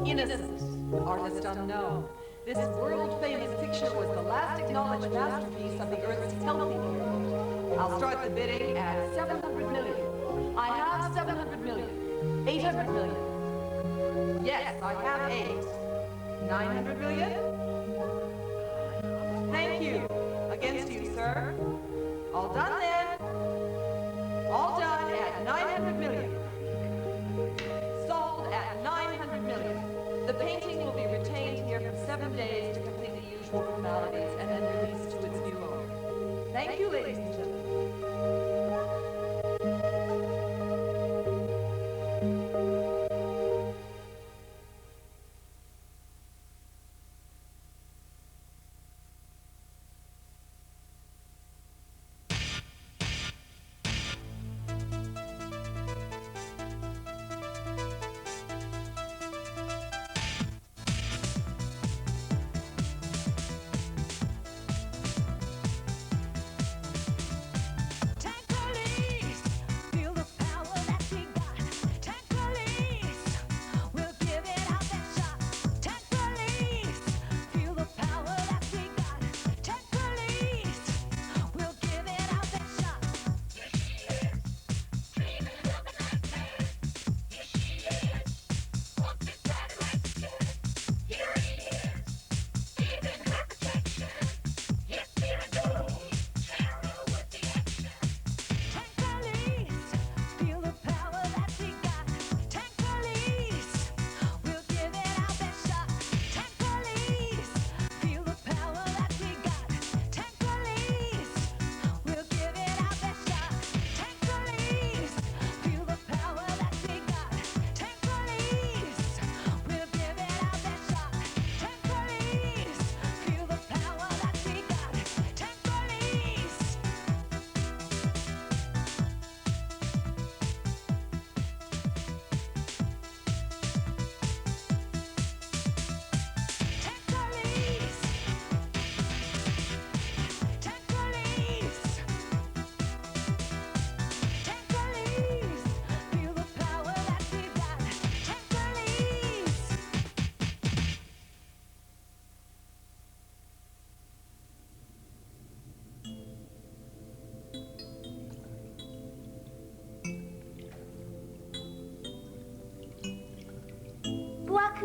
Innocent, artist unknown. This world-famous picture was the last acknowledged masterpiece of the Earth's healthy period. I'll start the bidding at 700 million. I have 700 million. 800 million. Yes, I have 8. 900 million? Thank you. Against you, sir. All done then. All done at 900 million. Sold at 900 million. The painting will be retained here for 7 days to complete the usual formalities and then released to its new owner. Thank you, ladies and gentlemen.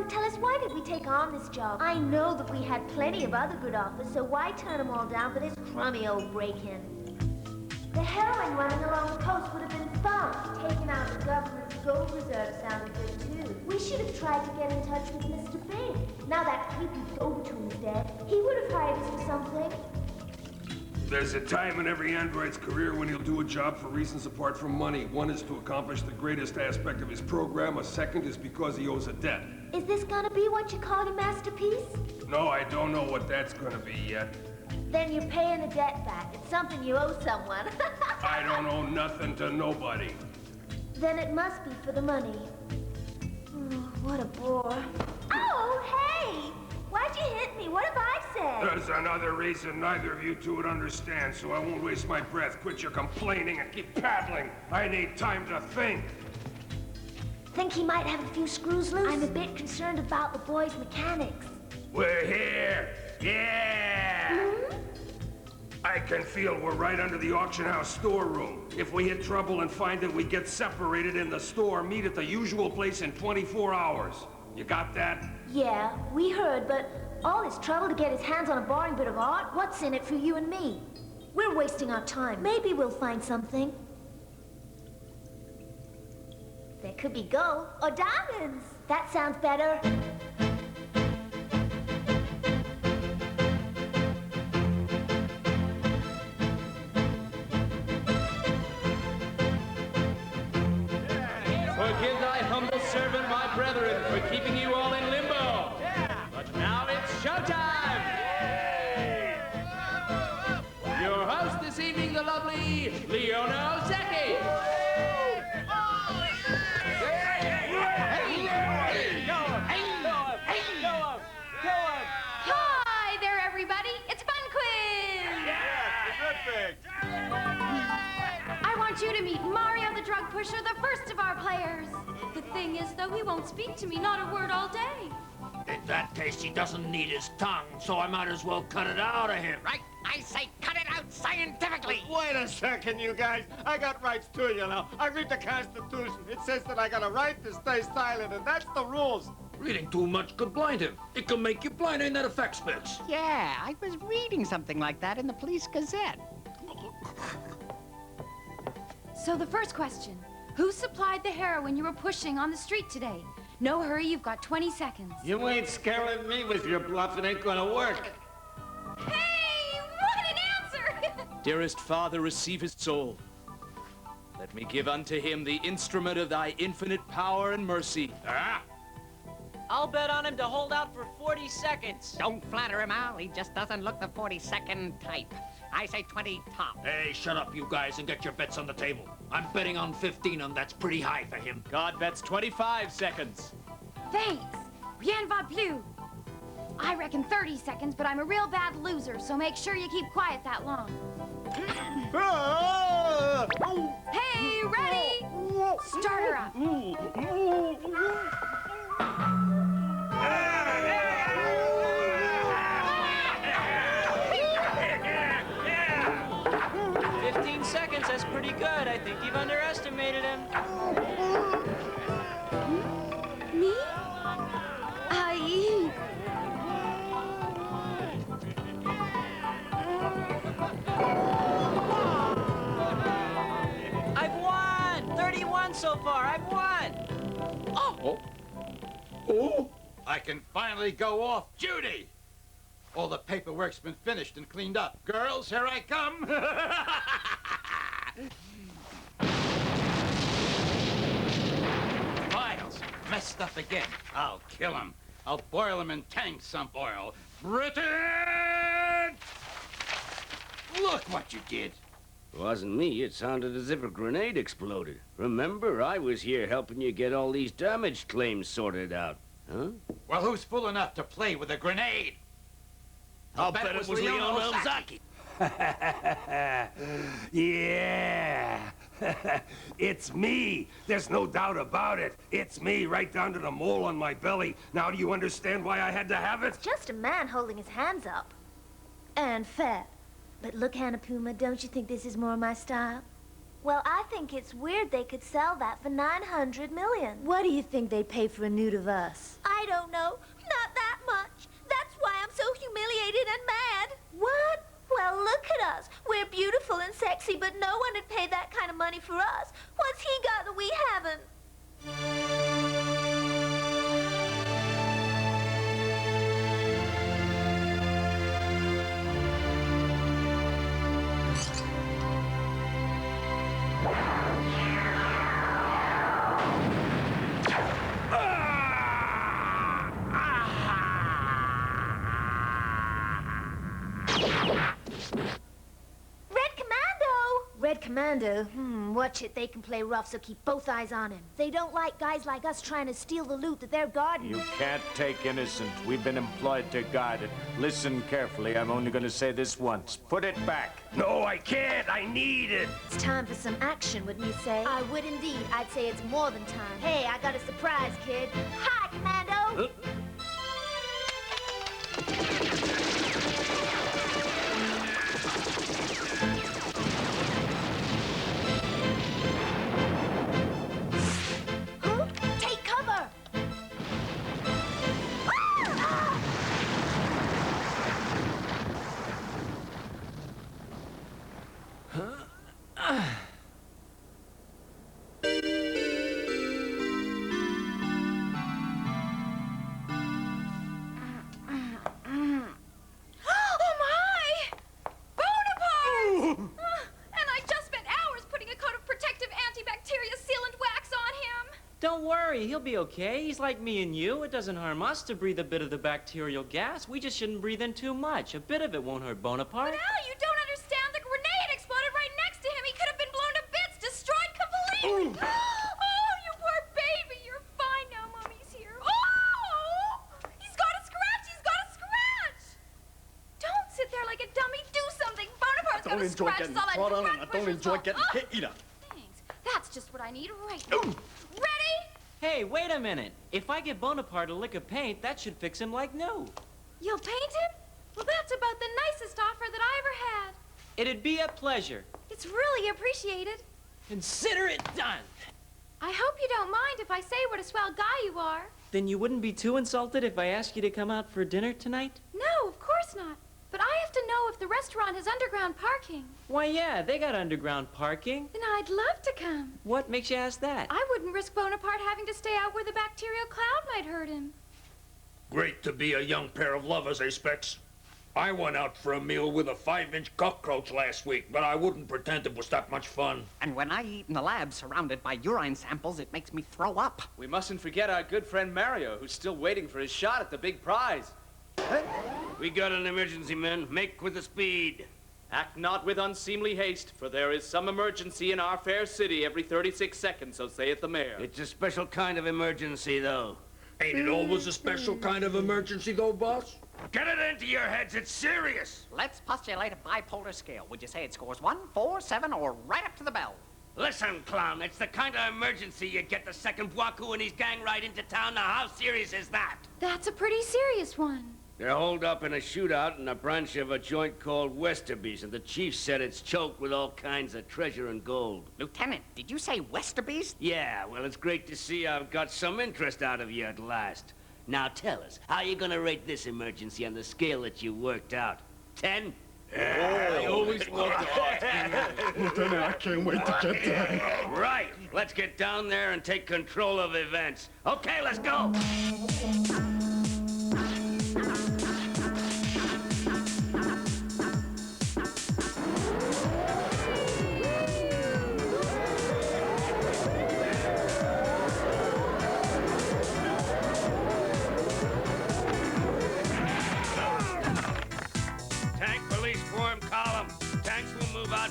Tell us, why did we take on this job? I know that we had plenty of other good offers, so why turn them all down for this crummy old break-in? The heroin running along the coast would have been fun. Taking out the government's gold reserve sounded good, too. We should have tried to get in touch with Mr. Bing. Now that creepy go-between's dead, he would have hired us for something. There's a time in every android's career when he'll do a job for reasons apart from money. One is to accomplish the greatest aspect of his program. A second is because he owes a debt. Is this gonna be what you call your masterpiece? No, I don't know what that's gonna be yet. Then you're paying the debt back. It's something you owe someone. I don't owe nothing to nobody. Then it must be for the money. Oh, what a bore. Oh, hey! Why'd you hit me? What have I said? There's another reason neither of you two would understand, so I won't waste my breath. Quit your complaining and keep paddling. I need time to think. Think he might have a few screws loose? I'm a bit concerned about the boy's mechanics. We're here! Yeah! Hmm? I can feel we're right under the auction house storeroom. If we hit trouble and find it, we get separated in the store, meet at the usual place in 24 hours. You got that? Yeah, we heard, but all this trouble to get his hands on a boring bit of art? What's in it for you and me? We're wasting our time. Maybe we'll find something. There could be gold or diamonds. That sounds better. Forgive thy humble servant, my brethren, for keeping you all in limbo. But now it's showtime! Your host this evening, the lovely Leona Ozeki. Hi there, everybody. It's Fun Quiz. Terrific. I want you to meet Mario the Drug Pusher, the first of our players. The thing is, though, he won't speak to me, not a word all day. In that case, he doesn't need his tongue, so I might as well cut it out of him. Right? I say cut it out scientifically. Wait a second, you guys. I got rights too, you know. I read the Constitution. It says that I got a right to stay silent, and that's the rules. Reading too much could blind him. It can make you blind, ain't that a fact, Specs? Yeah, I was reading something like that in the Police Gazette. So the first question, who supplied the heroin you were pushing on the street today? No hurry, you've got 20 seconds. You ain't scaring me with your bluff. It ain't gonna work. Hey, what an answer! Dearest Father, receive his soul. Let me give unto him the instrument of thy infinite power and mercy. Ah! I'll bet on him to hold out for 40 seconds. Don't flatter him, Al. He just doesn't look the 40-second type. I say 20 top. Hey, shut up, you guys, and get your bets on the table. I'm betting on 15, and that's pretty high for him. God bets 25 seconds. Thanks. Rien va plus. I reckon 30 seconds, but I'm a real bad loser, so make sure you keep quiet that long. Hey, ready? Start her up. 15 seconds, that's pretty good. I think you've underestimated him. Me? I've won! 31 so far, I've won! Oh! I can finally go off duty. All the paperwork's been finished and cleaned up. Girls, here I come. Miles, messed up again. I'll kill him. I'll boil him in tanks some oil. Britain! Look what you did. It wasn't me. It sounded as if a grenade exploded. Remember, I was here helping you get all these damage claims sorted out. Huh? Well, who's fool enough to play with a grenade? I'll bet it was Leon Elzaki. Yeah. It's me. There's no doubt about it. It's me, right down to the mole on my belly. Now do you understand why I had to have it? Just a man holding his hands up. And fat. But look, Hannah Puma, don't you think this is more my style? Well, I think it's weird they could sell that for 900 million. What do you think they pay for a nude of us? I don't know. Not that much. That's why I'm so humiliated and mad. What? Well, look at us. We're beautiful and sexy, but no one would pay that kind of money for us. What's he got that we haven't? Red Commando? Watch it. They can play rough, so keep both eyes on him. They don't like guys like us trying to steal the loot that they're guarding. You can't take innocent. We've been employed to guard it. Listen carefully. I'm only going to say this once. Put it back. No, I can't. I need it. It's time for some action, wouldn't you say? I would indeed. I'd say it's more than time. Hey, I got a surprise, kid. Hi, Commando! Take cover! Don't worry, he'll be okay. He's like me and you. It doesn't harm us to breathe a bit of the bacterial gas. We just shouldn't breathe in too much. A bit of it won't hurt Bonaparte. But Al, you don't understand. The grenade exploded right next to him. He could have been blown to bits, destroyed completely. Oh, you poor baby. You're fine now. Mommy's here. Oh! He's got a scratch. He's got a scratch. Don't sit there like a dummy. Do something. Bonaparte's got a scratch. I don't enjoy getting hit either. Thanks. That's just what I need right now. Ready? Hey, wait a minute. If I get Bonaparte a lick of paint, that should fix him like new. You'll paint him? Well, that's about the nicest offer that I ever had. It'd be a pleasure. It's really appreciated. Consider it done. I hope you don't mind if I say what a swell guy you are. Then you wouldn't be too insulted if I asked you to come out for dinner tonight? No, of course not. But I have to know if the restaurant has underground parking. Why, yeah, they got underground parking. Then I'd love to come. What makes you ask that? I wouldn't risk Bonaparte having to stay out where the bacterial cloud might hurt him. Great to be a young pair of lovers, eh, Specs? I went out for a meal with a 5-inch cockroach last week, but I wouldn't pretend it was that much fun. And when I eat in the lab surrounded by urine samples, it makes me throw up. We mustn't forget our good friend Mario, who's still waiting for his shot at the big prize. We got an emergency, men. Make with the speed. Act not with unseemly haste, for there is some emergency in our fair city every 36 seconds, so saith the mayor. It's a special kind of emergency, though. Ain't it always a special kind of emergency, though, boss? Get it into your heads, it's serious. Let's postulate a bipolar scale. Would you say it scores 1, 4, 7, or right up to the bell? Listen, clown, it's the kind of emergency you get the second Bwaku and his gang right into town. Now, how serious is that? That's a pretty serious one. They're holed up in a shootout in a branch of a joint called Westerby's, and the chief said it's choked with all kinds of treasure and gold. Lieutenant, did you say Westerby's? Yeah, well, it's great to see I've got some interest out of you at last. Now tell us, how you gonna rate this emergency on the scale that you worked out? 10? I always loved it. Lieutenant, I can't wait to get there. Right, let's get down there and take control of events. Okay, let's go.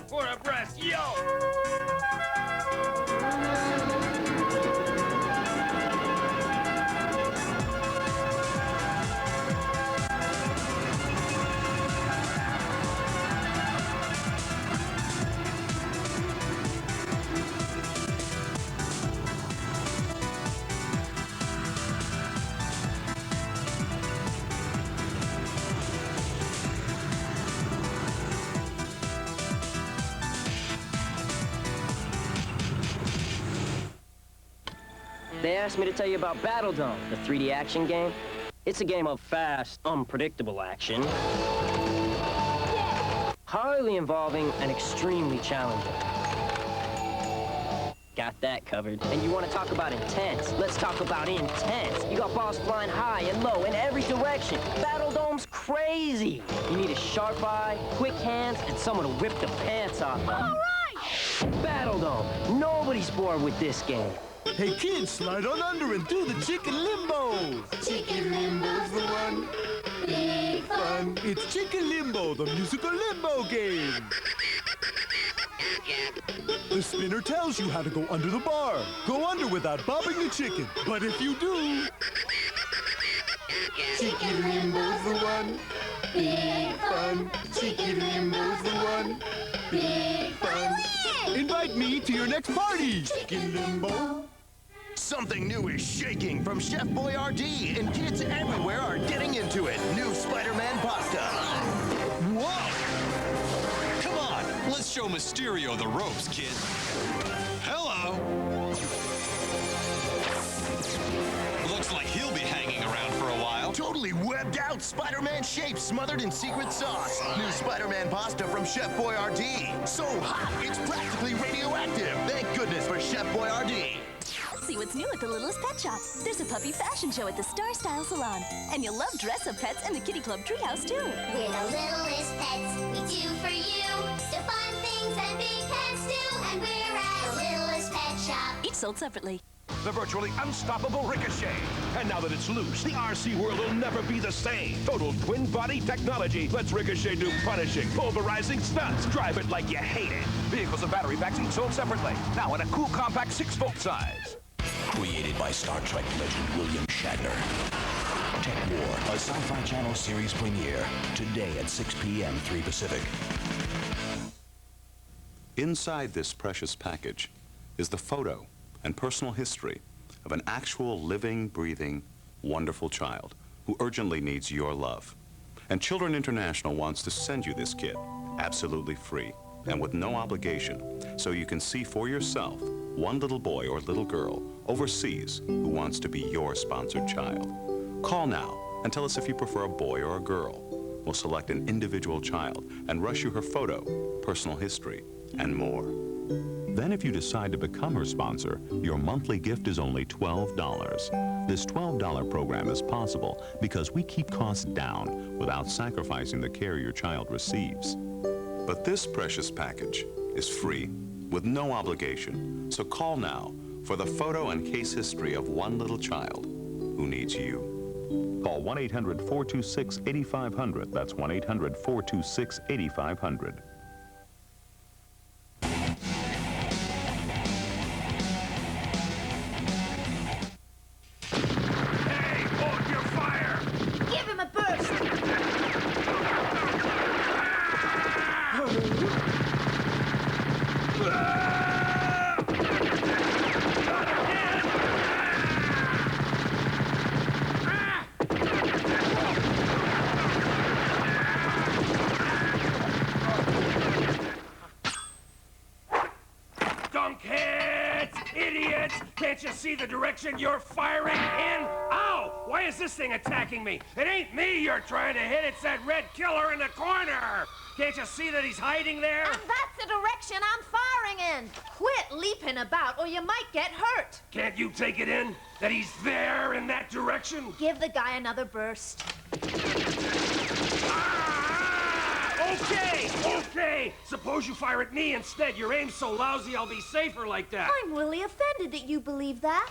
For abreast, yo! They asked me to tell you about Battle Dome, the 3D action game. It's a game of fast, unpredictable action, highly involving and extremely challenging. Got that covered. And you want to talk about intense? Let's talk about intense. You got balls flying high and low in every direction. Battle Dome's crazy. You need a sharp eye, quick hands, and someone to whip the pants off them. All right! Battle Dome. Nobody's bored with this game. Hey kids, slide on under and do the chicken limbo. Chicken Limbo's the one. Big fun. It's Chicken Limbo, the musical limbo game. The spinner tells you how to go under the bar. Go under without bobbing the chicken. But if you do... Chicken Limbo's the one. Big fun. Chicken Limbo's the one. Big fun. Invite me to your next party. Chicken Limbo. Something new is shaking from Chef Boyardee, and kids everywhere are getting into it. New Spider-Man pasta. Whoa! Come on, let's show Mysterio the ropes, kid. Hello. Looks like he'll be hanging around for a while. Totally webbed out Spider-Man shape smothered in secret sauce. New Spider-Man pasta from Chef Boyardee. So hot, it's practically radioactive. Thank goodness for Chef Boyardee. See what's new at the Littlest Pet Shop. There's a puppy fashion show at the Star Style Salon. And you'll love dress-up pets and the Kitty Club Treehouse, too. We're the littlest pets, we do for you. The fun things that big pets do. And we're at the Littlest Pet Shop. Each sold separately. The virtually unstoppable Ricochet. And now that it's loose, the RC world will never be the same. Total twin body technology lets Ricochet do punishing, pulverizing stunts. Drive it like you hate it. Vehicles and battery packs each sold separately. Now in a cool, compact 6-volt size. Created by Star Trek legend William Shatner. Tech War, a SciFi Channel series premiere. Today at 6 p.m. 3 Pacific. Inside this precious package is the photo and personal history of of an actual living, breathing, wonderful child who urgently needs your love. And Children International wants to send you this kit, absolutely free and with no obligation, so you can see for yourself one little boy or little girl overseas who wants to be your sponsored child. Call now and tell us if you prefer a boy or a girl. We'll select an individual child and rush you her photo, personal history, and more. Then if you decide to become her sponsor, your monthly gift is only $12. This $12 program is possible because we keep costs down without sacrificing the care your child receives. But this precious package is free with no obligation. So call now for the photo and case history of one little child who needs you. Call 1-800-426-8500. That's 1-800-426-8500. Can't you see the direction you're firing in? Ow! Why is this thing attacking me? It ain't me you're trying to hit, it's that red killer in the corner! Can't you see that he's hiding there? And that's the direction I'm firing in! Quit leaping about or you might get hurt! Can't you take it in? That he's there in that direction? Give the guy another burst. Okay! Suppose you fire at me instead. Your aim's so lousy I'll be safer like that. I'm really offended that you believe that.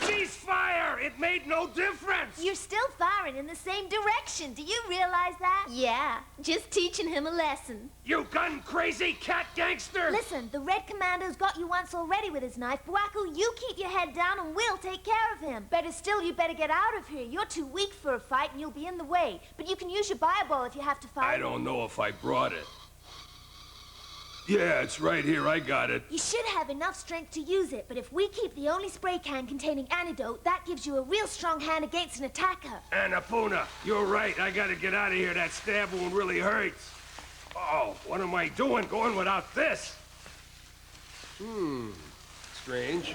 Cease fire! It made no difference! You're still firing in the same direction. Do you realize that? Yeah, just teaching him a lesson. You gun-crazy cat gangster! Listen, the Red Commando's got you once already with his knife. Buaku, you keep your head down and we'll take care of him. Better still, you better get out of here. You're too weak for a fight and you'll be in the way. But you can use your fireball if you have to fight. I don't know if I brought it. Yeah, it's right here. I got it. You should have enough strength to use it, but if we keep the only spray can containing antidote, that gives you a real strong hand against an attacker. Annapurna, you're right. I gotta get out of here. That stab wound really hurts. Oh, what am I doing going without this? Strange.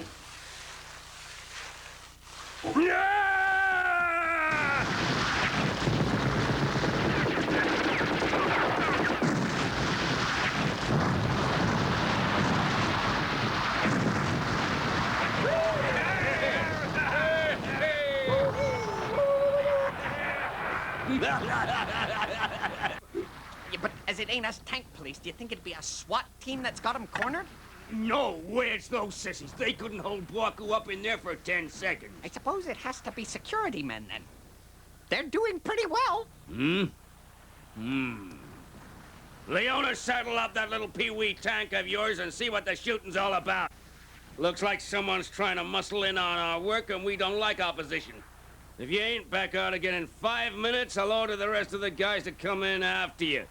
Yeah, but as it ain't us tank police, do you think it'd be a SWAT team that's got him cornered? No way, it's no sissies. They couldn't hold Buaku up in there for 10 seconds. I suppose it has to be security men, then. They're doing pretty well. Leona, saddle up that little pee-wee tank of yours and see what the shooting's all about. Looks like someone's trying to muscle in on our work, and we don't like opposition. If you ain't back out again in 5 minutes, I'll order the rest of the guys to come in after you.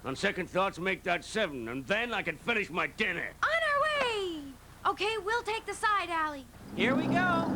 On second thoughts, make that 7, and then I can finish my dinner. On our way! Okay, we'll take the side alley. Here we go.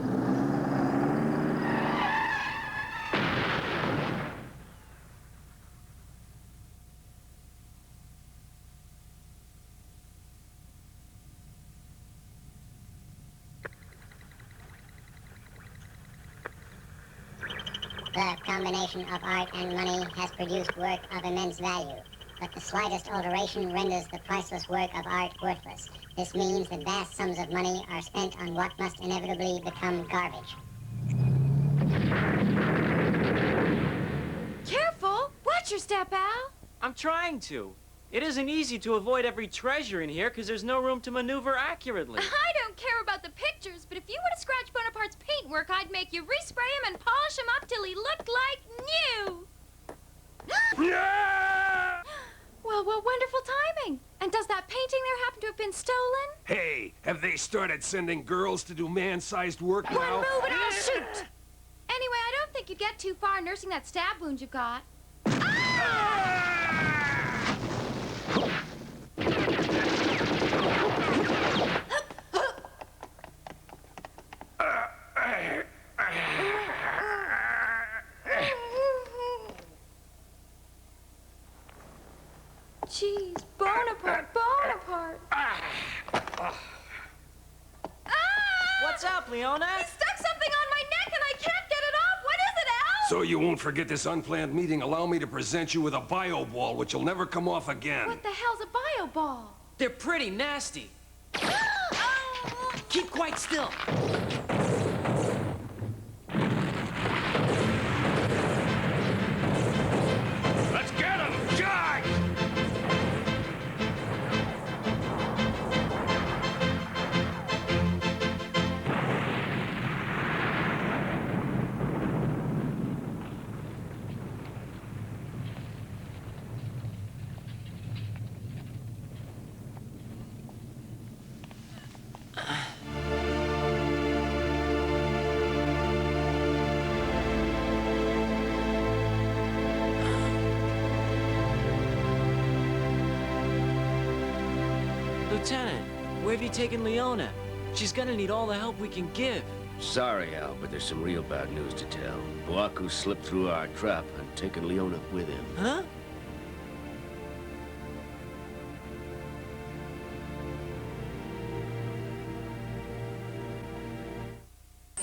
The combination of art and money has produced work of immense value, but the slightest alteration renders the priceless work of art worthless. This means that vast sums of money are spent on what must inevitably become garbage. Careful! Watch your step, Al! I'm trying to. It isn't easy to avoid every treasure in here because there's no room to maneuver accurately. I don't care about the pictures, but if you were to scratch Bonaparte's paintwork, I'd make you respray him and polish him up till he looked like new! Well, what wonderful timing! And does that painting there happen to have been stolen? Hey, have they started sending girls to do man-sized work now? One move and I'll shoot! Anyway, I don't think you'd get too far nursing that stab wound you've got. Bonaparte, Bonaparte. What's up, Leona? He stuck something on my neck and I can't get it off. What is it, Al? So you won't forget this unplanned meeting, allow me to present you with a bio ball, which will never come off again. What the hell's a bio ball? They're pretty nasty. Keep quite still. Let's get him! Charge! Lieutenant, where have you taken Leona? She's gonna need all the help we can give. Sorry, Al, but there's some real bad news to tell. Boaku slipped through our trap and taken Leona with him. Huh?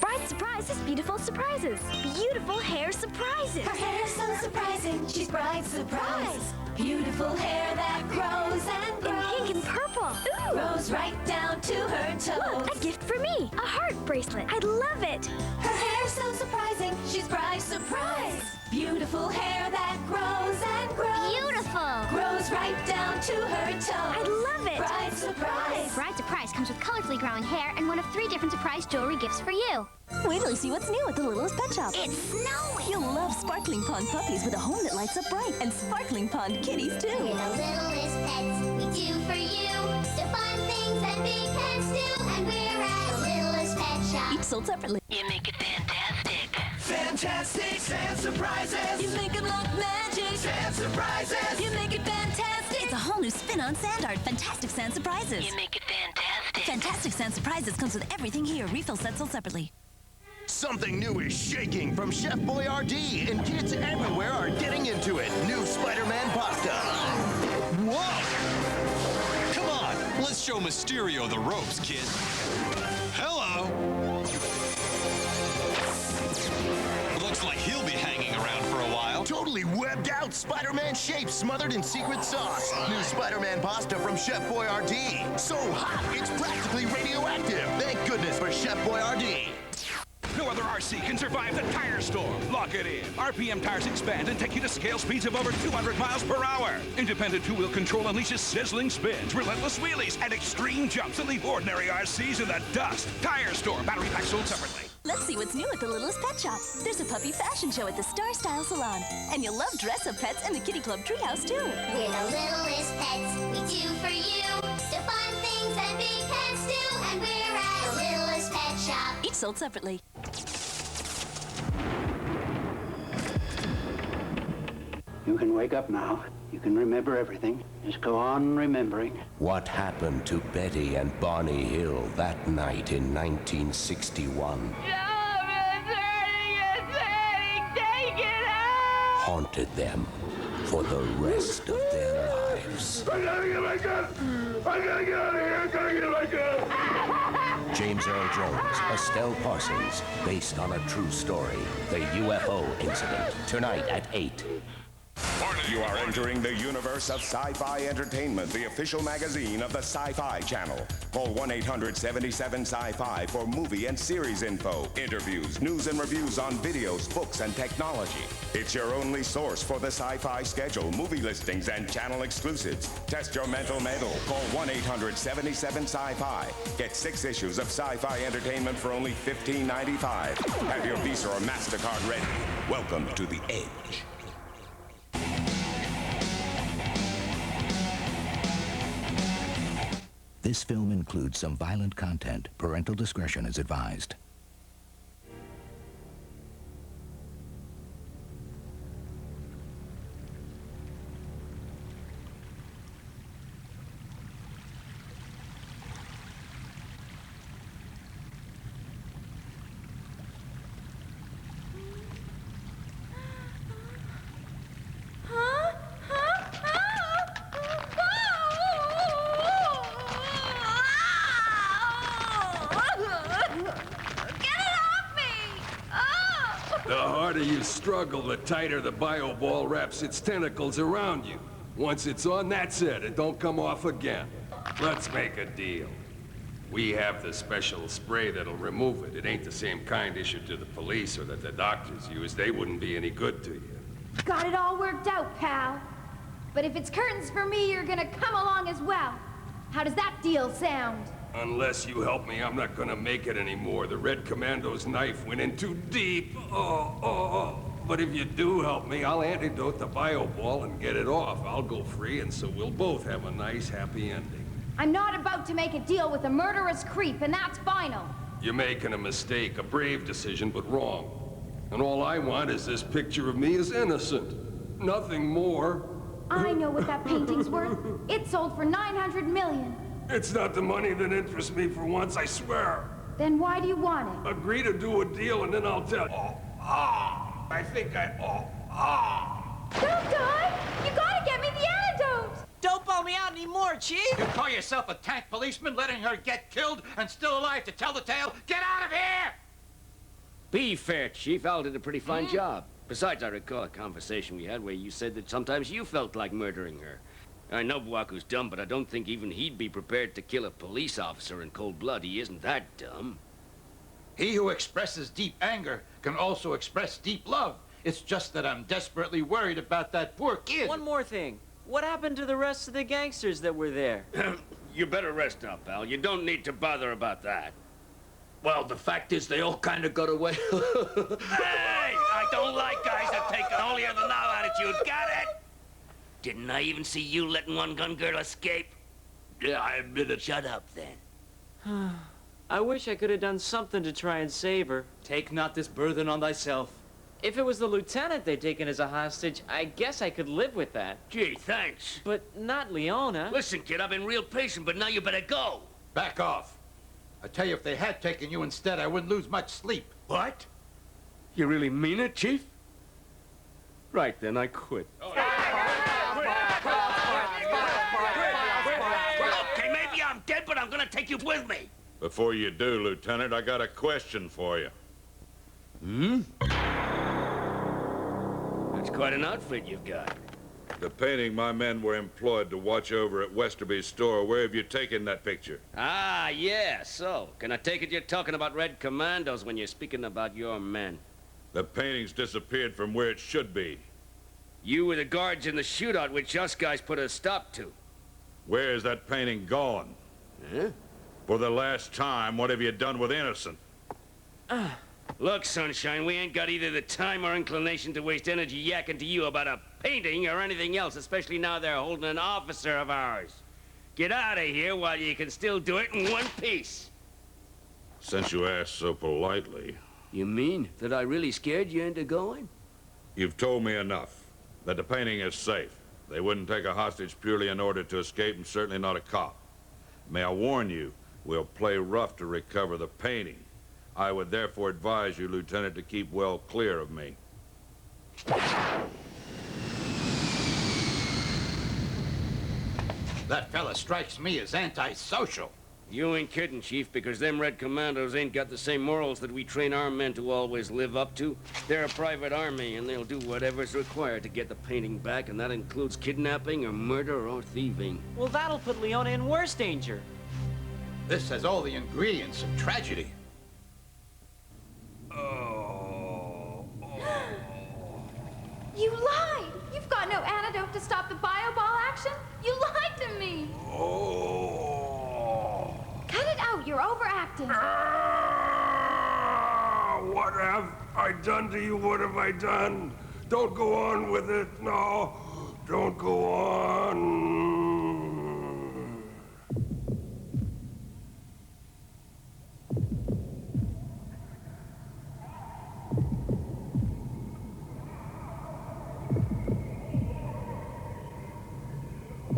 Bright surprises, beautiful surprises. Beautiful hair surprises. Her hair's so surprising, she's bright surprise. Beautiful hair that grows and grows. In pink and purple. Ooh. Grows right down to her toes. Look, a gift for me. A heart bracelet. I'd love it. Her hair's so surprising, she's bright surprise. Beautiful hair that grows and grows. Beautiful. Grows right down to her toes. I'd love it. Bright surprise. Bright Surprise comes with colorfully growing hair and one of 3 different surprise jewelry gifts for you. Wait till you see what's new at the Littlest Pet Shop. It's snowing! You'll love Sparkling Pond puppies with a home that lights up bright, and Sparkling Pond kitties too. We're the littlest pets, we do for you the fun things that big pets do, and we're at the Littlest Pet Shop. Each sold separately. You make it fantastic. Fantastic sand surprises. You make it look magic. Sand surprises. You make it fantastic. It's a whole new spin on sand art. Fantastic Sand Surprises. You make it fantastic. Fantastic Sand Surprises comes with everything here. Refill sets sold separately. Something new is shaking from Chef Boyardee, and kids everywhere are getting into it. New Spider-Man pasta. Whoa! Come on, let's show Mysterio the ropes, kid. Hello! Looks like he'll be hanging around for a while. Totally webbed out Spider-Man shape smothered in secret sauce. New Spider-Man pasta from Chef Boyardee. So hot, it's practically radioactive. Thank goodness for Chef Boyardee. No other RC can survive the tire storm. Lock it in. RPM tires expand and take you to scale speeds of over 200 miles per hour. Independent two-wheel control unleashes sizzling spins, relentless wheelies, and extreme jumps that leave ordinary RCs in the dust. Tire storm. Battery pack sold separately. Let's see what's new at the Littlest Pet Shop. There's a puppy fashion show at the Star Style Salon. And you'll love dress-up pets and the Kitty Club Treehouse, too. We're the littlest pets, we do for you the fun things that big pets do, and we're at the Littlest Pet Shop. Each sold separately. You can wake up now. You can remember everything. Just go on remembering. What happened to Betty and Barney Hill that night in 1961 haunted them for the rest of their lives. I gotta get my gun! I gotta get out of here! I gotta get my gun! James Earl Jones, Estelle Parsons, based on a true story. The UFO Incident, tonight at 8. You are entering the universe of Sci-Fi Entertainment, the official magazine of the SciFi Channel. Call 1-800-77-SCI-FI for movie and series info, interviews, news and reviews on videos, books, and technology. It's your only source for the Sci-Fi schedule, movie listings, and channel exclusives. Test your mental metal. Call 1-800-77-SCI-FI. Get 6 issues of Sci-Fi Entertainment for only $15.95. Have your Visa or MasterCard ready. Welcome to the Edge. This film includes some violent content. Parental discretion is advised. The harder you struggle, the tighter the bioball wraps its tentacles around you. Once it's on, that's it. It don't come off again. Let's make a deal. We have the special spray that'll remove it. It ain't the same kind issued to the police or that the doctors use. They wouldn't be any good to you. Got it all worked out, pal. But if it's curtains for me, you're gonna come along as well. How does that deal sound? Unless you help me, I'm not gonna make it anymore. The Red Commando's knife went in too deep. But if you do help me, I'll antidote the bioball and get it off. I'll go free, and so we'll both have a nice, happy ending. I'm not about to make a deal with a murderous creep, and that's final. You're making a mistake, a brave decision, but wrong. And all I want is this picture of me as innocent. Nothing more. I know what that painting's worth. It sold for $900 million. It's not the money that interests me for once, I swear. Then why do you want it? Agree to do a deal, and then I'll tell you. I think Don't die! You gotta get me the antidote! Don't bawl me out anymore, Chief! You call yourself a tank policeman, letting her get killed and still alive to tell the tale? Get out of here! Be fair, Chief. Al did a pretty fine job. Besides, I recall a conversation we had where you said that sometimes you felt like murdering her. I know Buaku's dumb, but I don't think even he'd be prepared to kill a police officer in cold blood. He isn't that dumb. He who expresses deep anger can also express deep love. It's just that I'm desperately worried about that poor kid. One more thing. What happened to the rest of the gangsters that were there? You better rest up, Al. You don't need to bother about that. Well, the fact is they all kind of got away. Hey! I don't like guys that take an holier-than-thou attitude. Got it? Didn't I even see you letting one gun girl escape? Yeah, I admit it. Shut up, then. I wish I could have done something to try and save her. Take not this burden on thyself. If it was the lieutenant they'd taken as a hostage, I guess I could live with that. Gee, thanks. But not Leona. Listen, kid, I've been real patient, but now you better go. Back off. I tell you, if they had taken you instead, I wouldn't lose much sleep. What? You really mean it, Chief? Right, then, I quit. Okay, maybe I'm dead, but I'm gonna take you with me. Before you do, Lieutenant, I got a question for you. That's quite an outfit you've got. The painting my men were employed to watch over at Westerby's store. Where have you taken that picture? Ah, yeah, so. Can I take it you're talking about Red Commandos when you're speaking about your men? The painting's disappeared from where it should be. You were the guards in the shootout which us guys put a stop to. Where is that painting gone? Huh? For the last time, what have you done with Innocent? Look, Sunshine, we ain't got either the time or inclination to waste energy yakking to you about a painting or anything else, especially now they're holding an officer of ours. Get out of here while you can still do it in one piece. Since you asked so politely. You mean that I really scared you into going? You've told me enough. That the painting is safe. They wouldn't take a hostage purely in order to escape, and certainly not a cop. May I warn you, we'll play rough to recover the painting. I would therefore advise you, Lieutenant, to keep well clear of me. That fella strikes me as antisocial. You ain't kidding, Chief, because them Red Commandos ain't got the same morals that we train our men to always live up to. They're a private army, and they'll do whatever's required to get the painting back, and that includes kidnapping or murder or thieving. Well, that'll put Leona in worse danger. This has all the ingredients of tragedy. You lied! You've got no antidote to stop the bioball action? You lied to me! Cut it out, you're overacting. What have I done to you? What have I done? Don't go on with it. No, don't go on.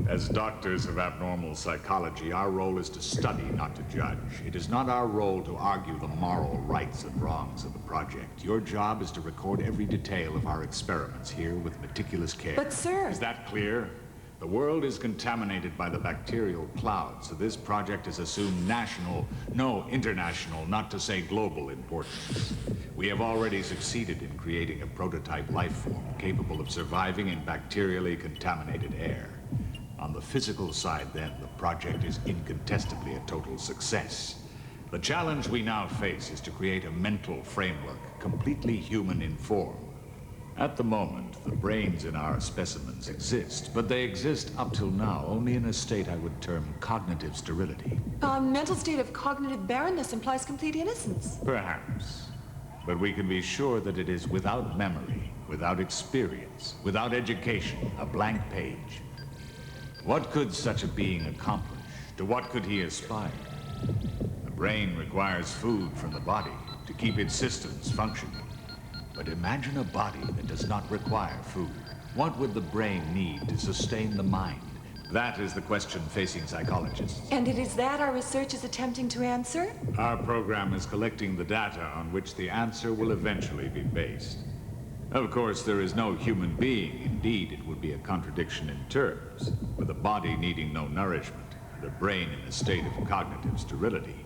As doctors of abnormal psychology, our role is to study, not to judge. It is not our role to argue the moral rights and wrongs of the project. Your job is to record every detail of our experiments here with meticulous care. But, sir... Is that clear? The world is contaminated by the bacterial cloud, so this project has assumed national, no, international, not to say global importance. We have already succeeded in creating a prototype life form capable of surviving in bacterially contaminated air. On the physical side, then, the project is incontestably a total success. The challenge we now face is to create a mental framework completely human in form. At the moment, the brains in our specimens exist, but they exist up till now only in a state I would term cognitive sterility. A mental state of cognitive barrenness implies complete innocence. Perhaps. But we can be sure that it is without memory, without experience, without education, a blank page. What could such a being accomplish? To what could he aspire? The brain requires food from the body to keep its systems functioning. But imagine a body that does not require food. What would the brain need to sustain the mind? That is the question facing psychologists. And it is that our research is attempting to answer? Our program is collecting the data on which the answer will eventually be based. Of course, there is no human being. Indeed, it would be a contradiction in terms, with a body needing no nourishment and a brain in a state of cognitive sterility.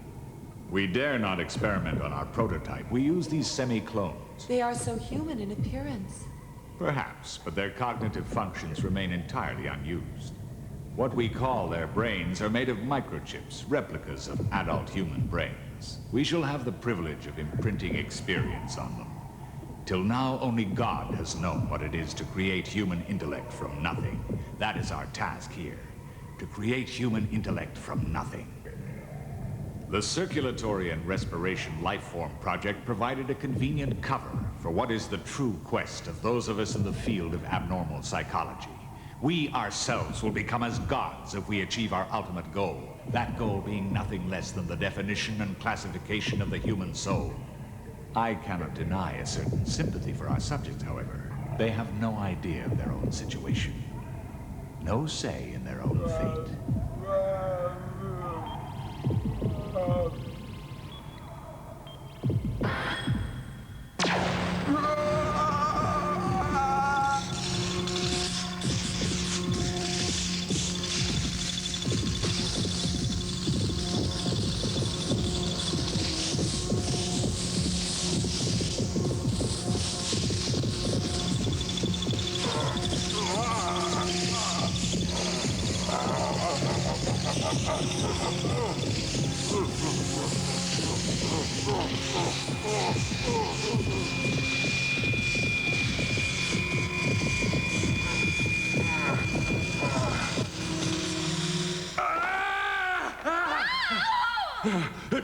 We dare not experiment on our prototype. We use these semi-clones. They are so human in appearance. Perhaps, but their cognitive functions remain entirely unused. What we call their brains are made of microchips, replicas of adult human brains. We shall have the privilege of imprinting experience on them. Till now, only God has known what it is to create human intellect from nothing. That is our task here, to create human intellect from nothing. The Circulatory and Respiration Lifeform Project provided a convenient cover for what is the true quest of those of us in the field of abnormal psychology. We ourselves will become as gods if we achieve our ultimate goal, that goal being nothing less than the definition and classification of the human soul. I cannot deny a certain sympathy for our subjects, however. They have no idea of their own situation, no say in their own fate.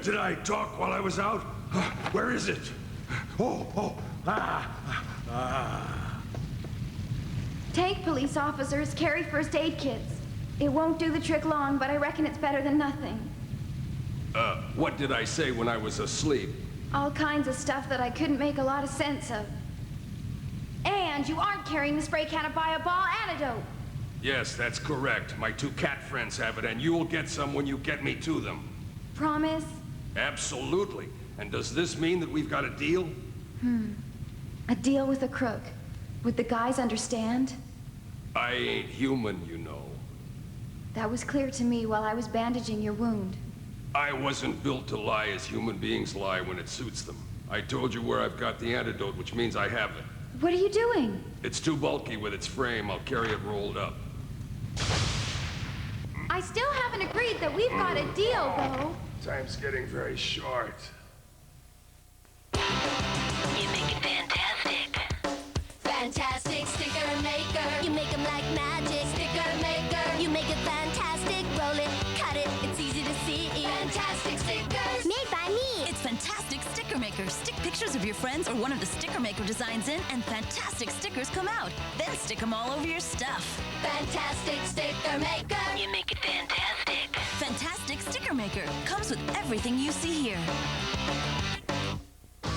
Did I talk while I was out? Where is it? Tank police officers carry first aid kits. It won't do the trick long, but I reckon it's better than nothing. What did I say when I was asleep? All kinds of stuff that I couldn't make a lot of sense of. And you aren't carrying the spray can of Bio-Ball antidote. Yes, that's correct. My two cat friends have it, and you'll get some when you get me to them. Promise? Absolutely. And does this mean that we've got a deal? A deal with a crook. Would the guys understand? I ain't human, you know. That was clear to me while I was bandaging your wound. I wasn't built to lie as human beings lie when it suits them. I told you where I've got the antidote, which means I have it. What are you doing? It's too bulky with its frame. I'll carry it rolled up. I still haven't agreed that we've got a deal, though. Time's getting very short. You make it fantastic. Fantastic sticker maker. You make them like magic. Sticker maker. You make it fantastic. Roll it, cut it. It's easy to see. Fantastic stickers. Made by me. It's Fantastic Sticker Maker. Stick pictures of your friends or one of the Sticker Maker designs in, and fantastic stickers come out. Then stick them all over your stuff. Fantastic sticker maker. You make it fantastic. Fantastic Sticker Maker comes with everything you see here.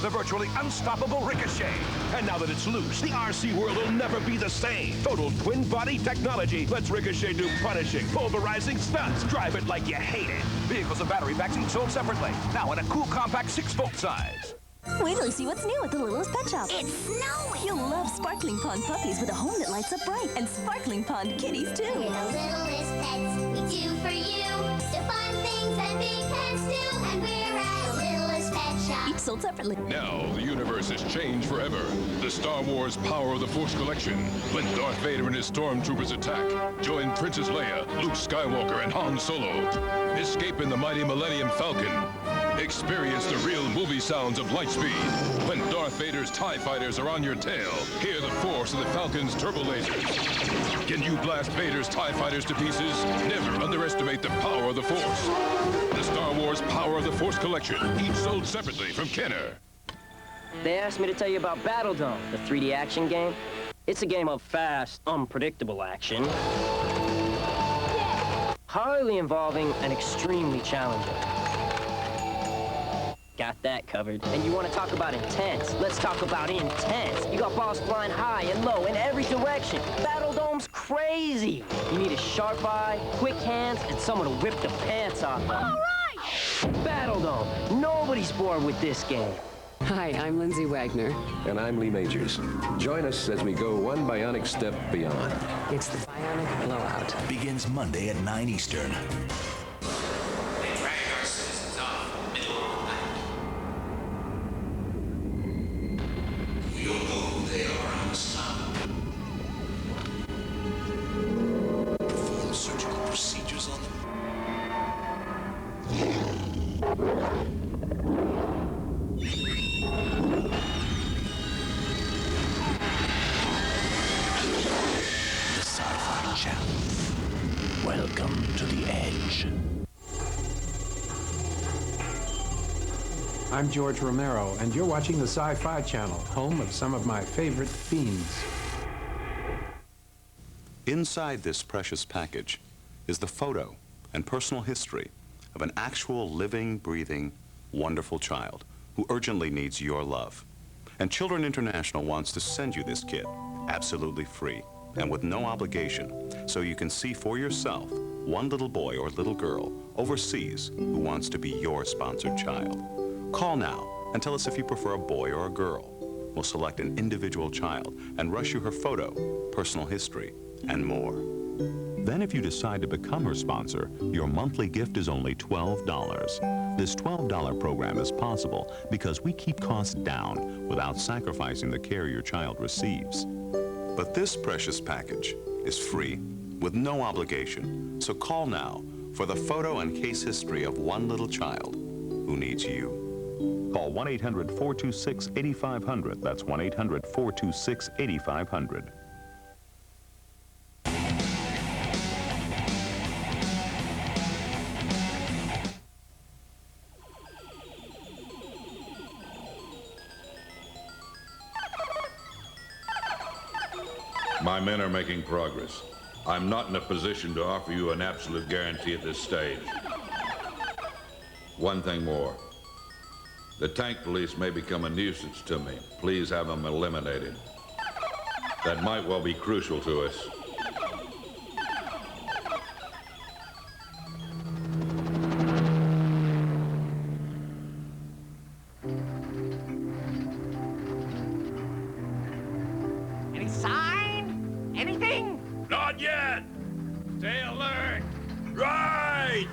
The virtually unstoppable Ricochet. And now that it's loose, the RC world will never be the same. Total twin body technology lets Ricochet do punishing, pulverizing stunts. Drive it like you hate it. Vehicles and battery packs each sold separately. Now in a cool, compact 6-volt size. Wait till you see what's new at the Littlest Pet Shop. It's snowing! You'll love Sparkling Pond puppies with a home that lights up bright, and Sparkling Pond kitties, too. We're the littlest pets, we do for you the fun things that big pets do, and we're at Littlest Pet Shop. Each sold separately. Now, the universe has changed forever. The Star Wars Power of the Force collection. When Darth Vader and his stormtroopers attack, join Princess Leia, Luke Skywalker, and Han Solo. Escape in the mighty Millenium Falcon. Experience the real movie sounds of lightspeed. When Darth Vader's TIE fighters are on your tail, hear the force of the Falcon's turbo lasers. Can you blast Vader's TIE fighters to pieces? Never underestimate the power of the Force. The Star Wars Power of the Force collection, each sold separately from Kenner. They asked me to tell you about Battle Dome, the 3D action game. It's a game of fast, unpredictable action. Highly involving and extremely challenging. Got that covered. And you want to talk about intense? Let's talk about intense. You got balls flying high and low in every direction. Battle Dome's crazy. You need a sharp eye, quick hands, and someone to rip the pants off them. All right! Battle Dome. Nobody's bored with this game. Hi, I'm Lindsay Wagner. And I'm Lee Majors. Join us as we go one bionic step beyond. It's the Bionic Blowout. Begins Monday at 9 Eastern. Procedures on them. The SciFi Channel. Welcome to the Edge. I'm George Romero, and you're watching the SciFi Channel, home of some of my favorite fiends. Inside this precious package is the photo and personal history of an actual living, breathing, wonderful child who urgently needs your love. And Children International wants to send you this kit absolutely free and with no obligation, so you can see for yourself one little boy or little girl overseas who wants to be your sponsored child. Call now and tell us if you prefer a boy or a girl. We'll select an individual child and rush you her photo, personal history, and more. Then if you decide to become her sponsor, your monthly gift is only $12. This $12 program is possible because we keep costs down without sacrificing the care your child receives. But this precious package is free with no obligation. So call now for the photo and case history of one little child who needs you. Call 1-800-426-8500. That's 1-800-426-8500. My men are making progress. I'm not in a position to offer you an absolute guarantee at this stage. One thing more. The tank police may become a nuisance to me. Please have them eliminated. That might well be crucial to us. Any sign? Anything? Not yet! Stay alert! Right!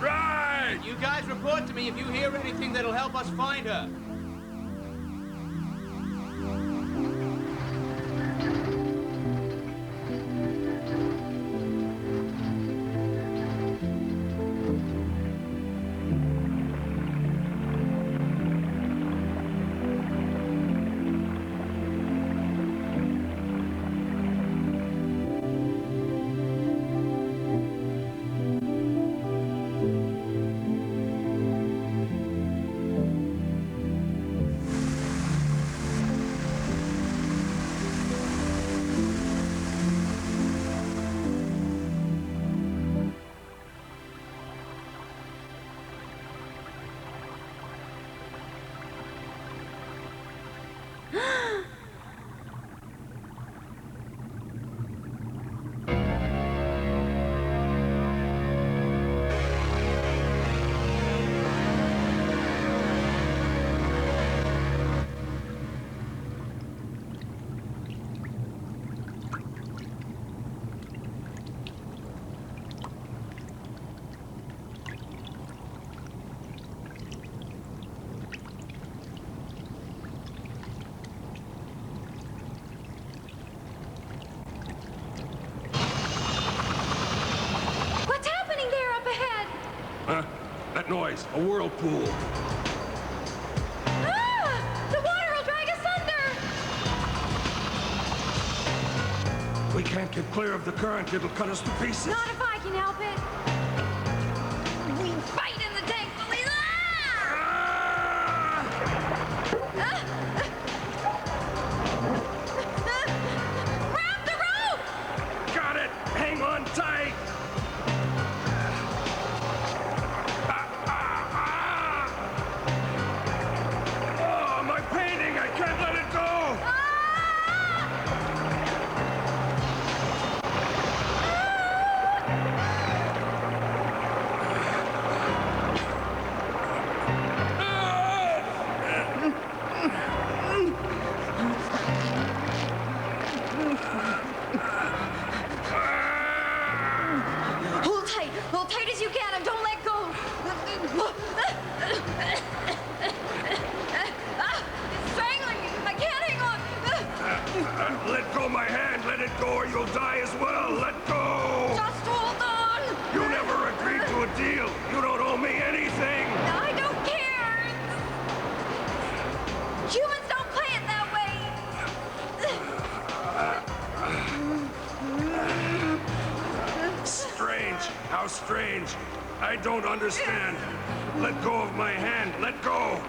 Right! You guys report to me if you hear anything that'll help us find her. Huh? That noise. A whirlpool. Ah! The water will drag us under! We can't get clear of the current. It'll cut us to pieces. Not if I can help it. We fight in the tank police. Grab the rope! Got it! Hang on tight! Oh, my painting! I can't let it go! Hold tight as you can and don't let go. It's strangling me. I can't hang on. Let go my hand. Let it go or you'll die as well. Let go. Just hold on. You never agreed to a deal. You don't owe me anything. I don't care. Humans don't play it that way. Strange. How strange. I don't understand. Let go of my hand. Let go.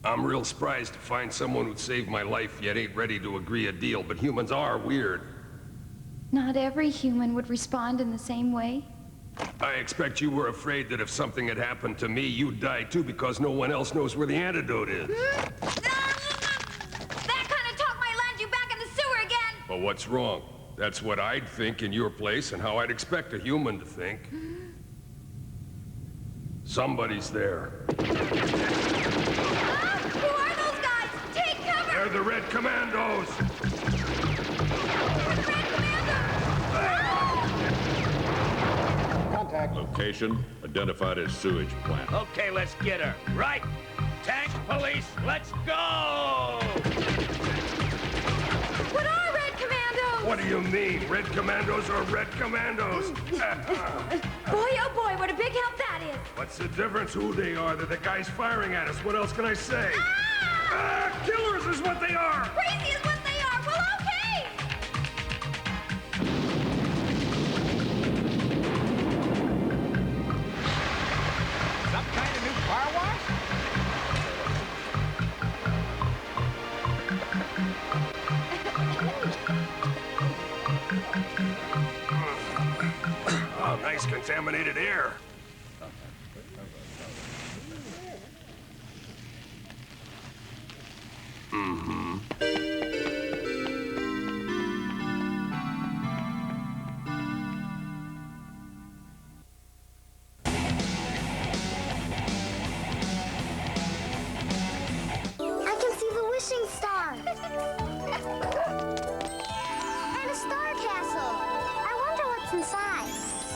I'm real surprised to find someone who'd save my life yet ain't ready to agree a deal, but humans are weird. Not every human would respond in the same way. I expect you were afraid that if something had happened to me, you'd die too because no one else knows where the antidote is. That kind of talk might land you back in the sewer again! But what's wrong? That's what I'd think in your place and how I'd expect a human to think. Somebody's there. Who are those guys? Take cover! They're the Red Commandos! Contact. Location identified as sewage plant. Okay, let's get her. Right? Tank police, let's go! What are Red Commandos? What do you mean? Red Commandos are Red Commandos! Boy, oh boy, what a big help that is! What's the difference who they are? They're the guys firing at us. What else can I say? Killers is what they are! Crazy is what they are! Well, okay! Some kind of new car wash? Oh, nice contaminated air. I can see the wishing star. And a star castle. I wonder what's inside.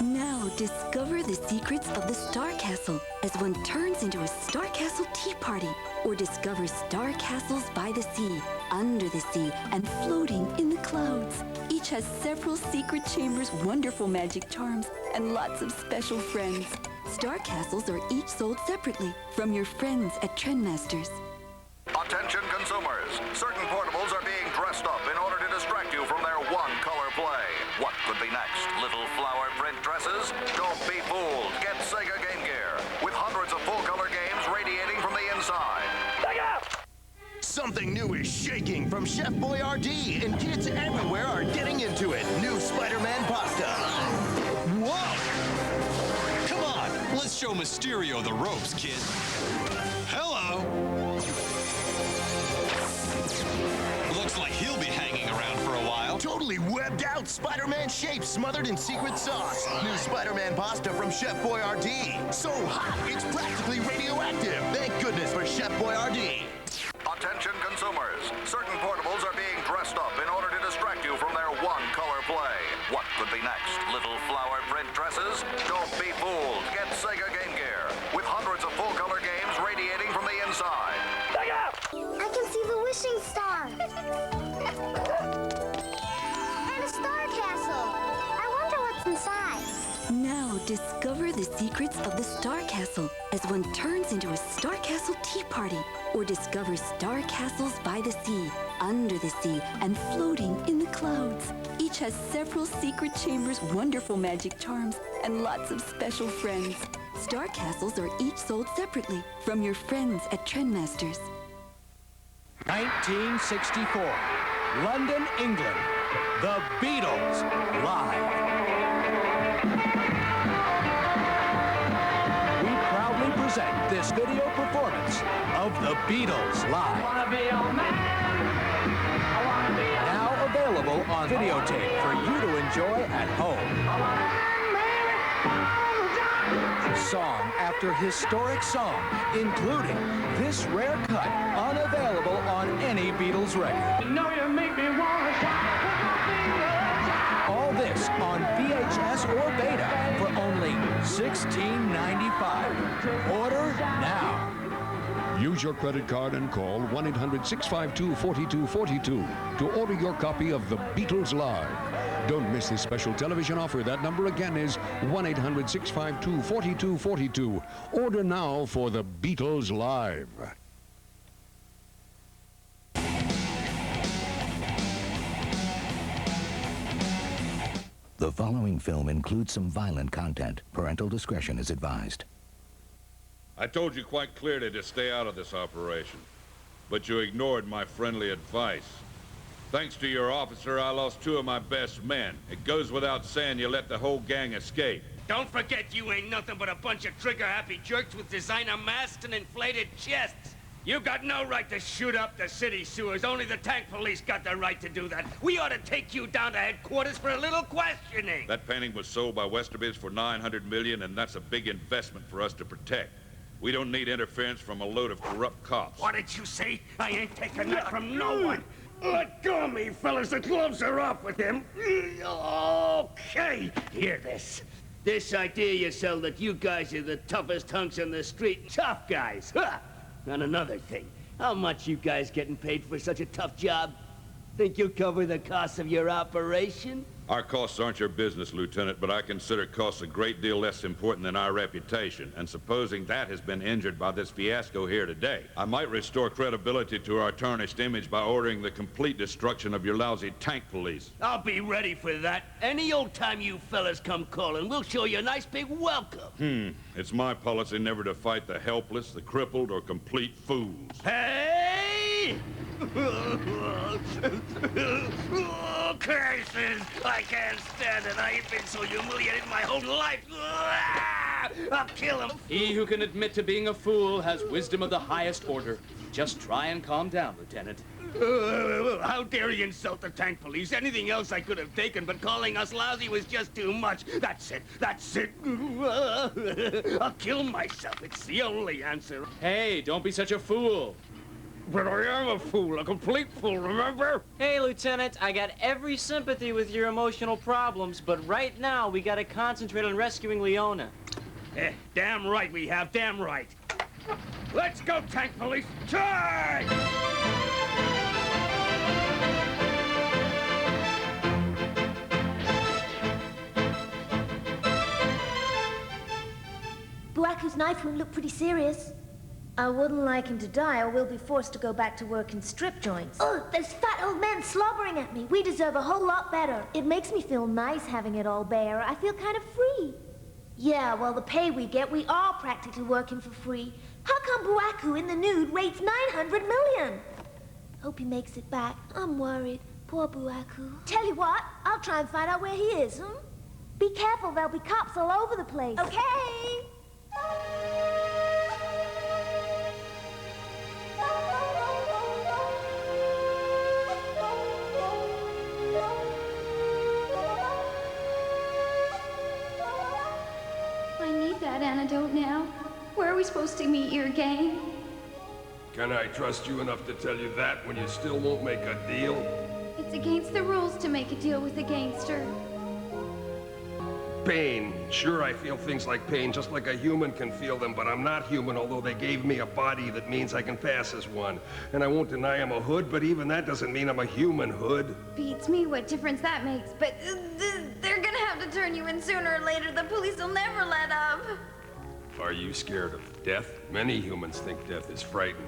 Now discover the secrets of the Star Castle as one turns into a Star Castle teapot. Party, or discover star castles by the sea, under the sea, and floating in the clouds. Each has several secret chambers, wonderful magic charms, and lots of special friends. Star castles are each sold separately from your friends at Trendmasters. Attention consumers. Certain portables are being dressed up in order to distract you from their one-color play. What could be next? Little flower print dresses? Don't be fooled. Get Sega Game Gear with hundreds of full-color games radiating from the inside. Something new is shaking from Chef Boyardee, and kids everywhere are getting into it. New Spider-Man pasta. Whoa! Come on, let's show Mysterio the ropes, kid. Hello! Looks like he'll be hanging around for a while. Totally webbed out Spider-Man shape smothered in secret sauce. New Spider-Man pasta from Chef Boyardee. So hot, it's practically radioactive. Thank goodness for Chef Boyardee. Attention consumers. Certain portables are being dressed up in order to distract you from their one-color play. What could be next? Little flower print dresses? Don't be fooled. Get Sega Game Gear with hundreds of full-color games radiating from the inside. I can see the wishing star. And a star castle. I wonder what's inside. Now discover the secrets of the Star Castle as one turns into a Star Castle tea party, or discover star castles by the sea, under the sea, and floating in the clouds. Each has several secret chambers, wonderful magic charms, and lots of special friends. Star castles are each sold separately from your friends at Trendmasters. 1964, London, England. The Beatles live. We proudly present this video performance of The Beatles Live. Now available on videotape for you to enjoy at home. Song after historic song, including this rare cut, unavailable on any Beatles record. You know you make me wanna shout. All this on VHS or Beta for only $16.95. Order now. Use your credit card and call 1-800-652-4242 to order your copy of The Beatles Live. Don't miss this special television offer. That number again is 1-800-652-4242. Order now for The Beatles Live. The following film includes some violent content. Parental discretion is advised. I told you quite clearly to stay out of this operation, but you ignored my friendly advice. Thanks to your officer, I lost 2 of my best men. It goes without saying you let the whole gang escape. Don't forget you ain't nothing but a bunch of trigger-happy jerks with designer masks and inflated chests. You got no right to shoot up the city sewers. Only the tank police got the right to do that. We ought to take you down to headquarters for a little questioning. That painting was sold by Westerby's for $900 million, and that's a big investment for us to protect. We don't need interference from a load of corrupt cops. What did you say? I ain't taking that from no one. Let go of me, fellas. The gloves are off with him. Okay. Hear this. This idea you sell that you guys are the toughest hunks on the street. Tough guys. Huh? And another thing. How much you guys getting paid for such a tough job? Think you'll cover the costs of your operation? Our costs aren't your business, Lieutenant, but I consider costs a great deal less important than our reputation. And supposing that has been injured by this fiasco here today, I might restore credibility to our tarnished image by ordering the complete destruction of your lousy tank police. I'll be ready for that. Any old time you fellas come calling, we'll show you a nice big welcome. It's my policy never to fight the helpless, the crippled, or complete fools. Hey! Curses! I can't stand it. I ain't been so humiliated in my whole life. I'll kill him. He who can admit to being a fool has wisdom of the highest order. Just try and calm down, Lieutenant. How dare you insult the tank police? Anything else I could have taken, but calling us lousy was just too much. That's it. That's it. I'll kill myself. It's the only answer. Hey, don't be such a fool. But I am a fool, a complete fool, remember? Hey, Lieutenant, I got every sympathy with your emotional problems, but right now we gotta concentrate on rescuing Leona. Damn right we have, damn right. Let's go, tank police! Charge! Buaku's knife wound looked pretty serious. I wouldn't like him to die, or we'll be forced to go back to work in strip joints. Oh, those fat old men slobbering at me. We deserve a whole lot better. It makes me feel nice having it all bare. I feel kind of free. Yeah, well, the pay we get, we are practically working for free. How come Buaku in the nude rates 900 million? Hope he makes it back. I'm worried. Poor Buaku. Tell you what, I'll try and find out where he is, Be careful, there'll be cops all over the place. Okay. I need that antidote now. Where are we supposed to meet your gang? Can I trust you enough to tell you that when you still won't make a deal? It's against the rules to make a deal with a gangster. Pain. Sure, I feel things like pain just like a human can feel them, but I'm not human, although they gave me a body that means I can pass as one. And I won't deny I'm a hood, but even that doesn't mean I'm a human hood. Beats me what difference that makes, but they're gonna have to turn you in sooner or later. The police will never let up. Are you scared of death? Many humans think death is frightening.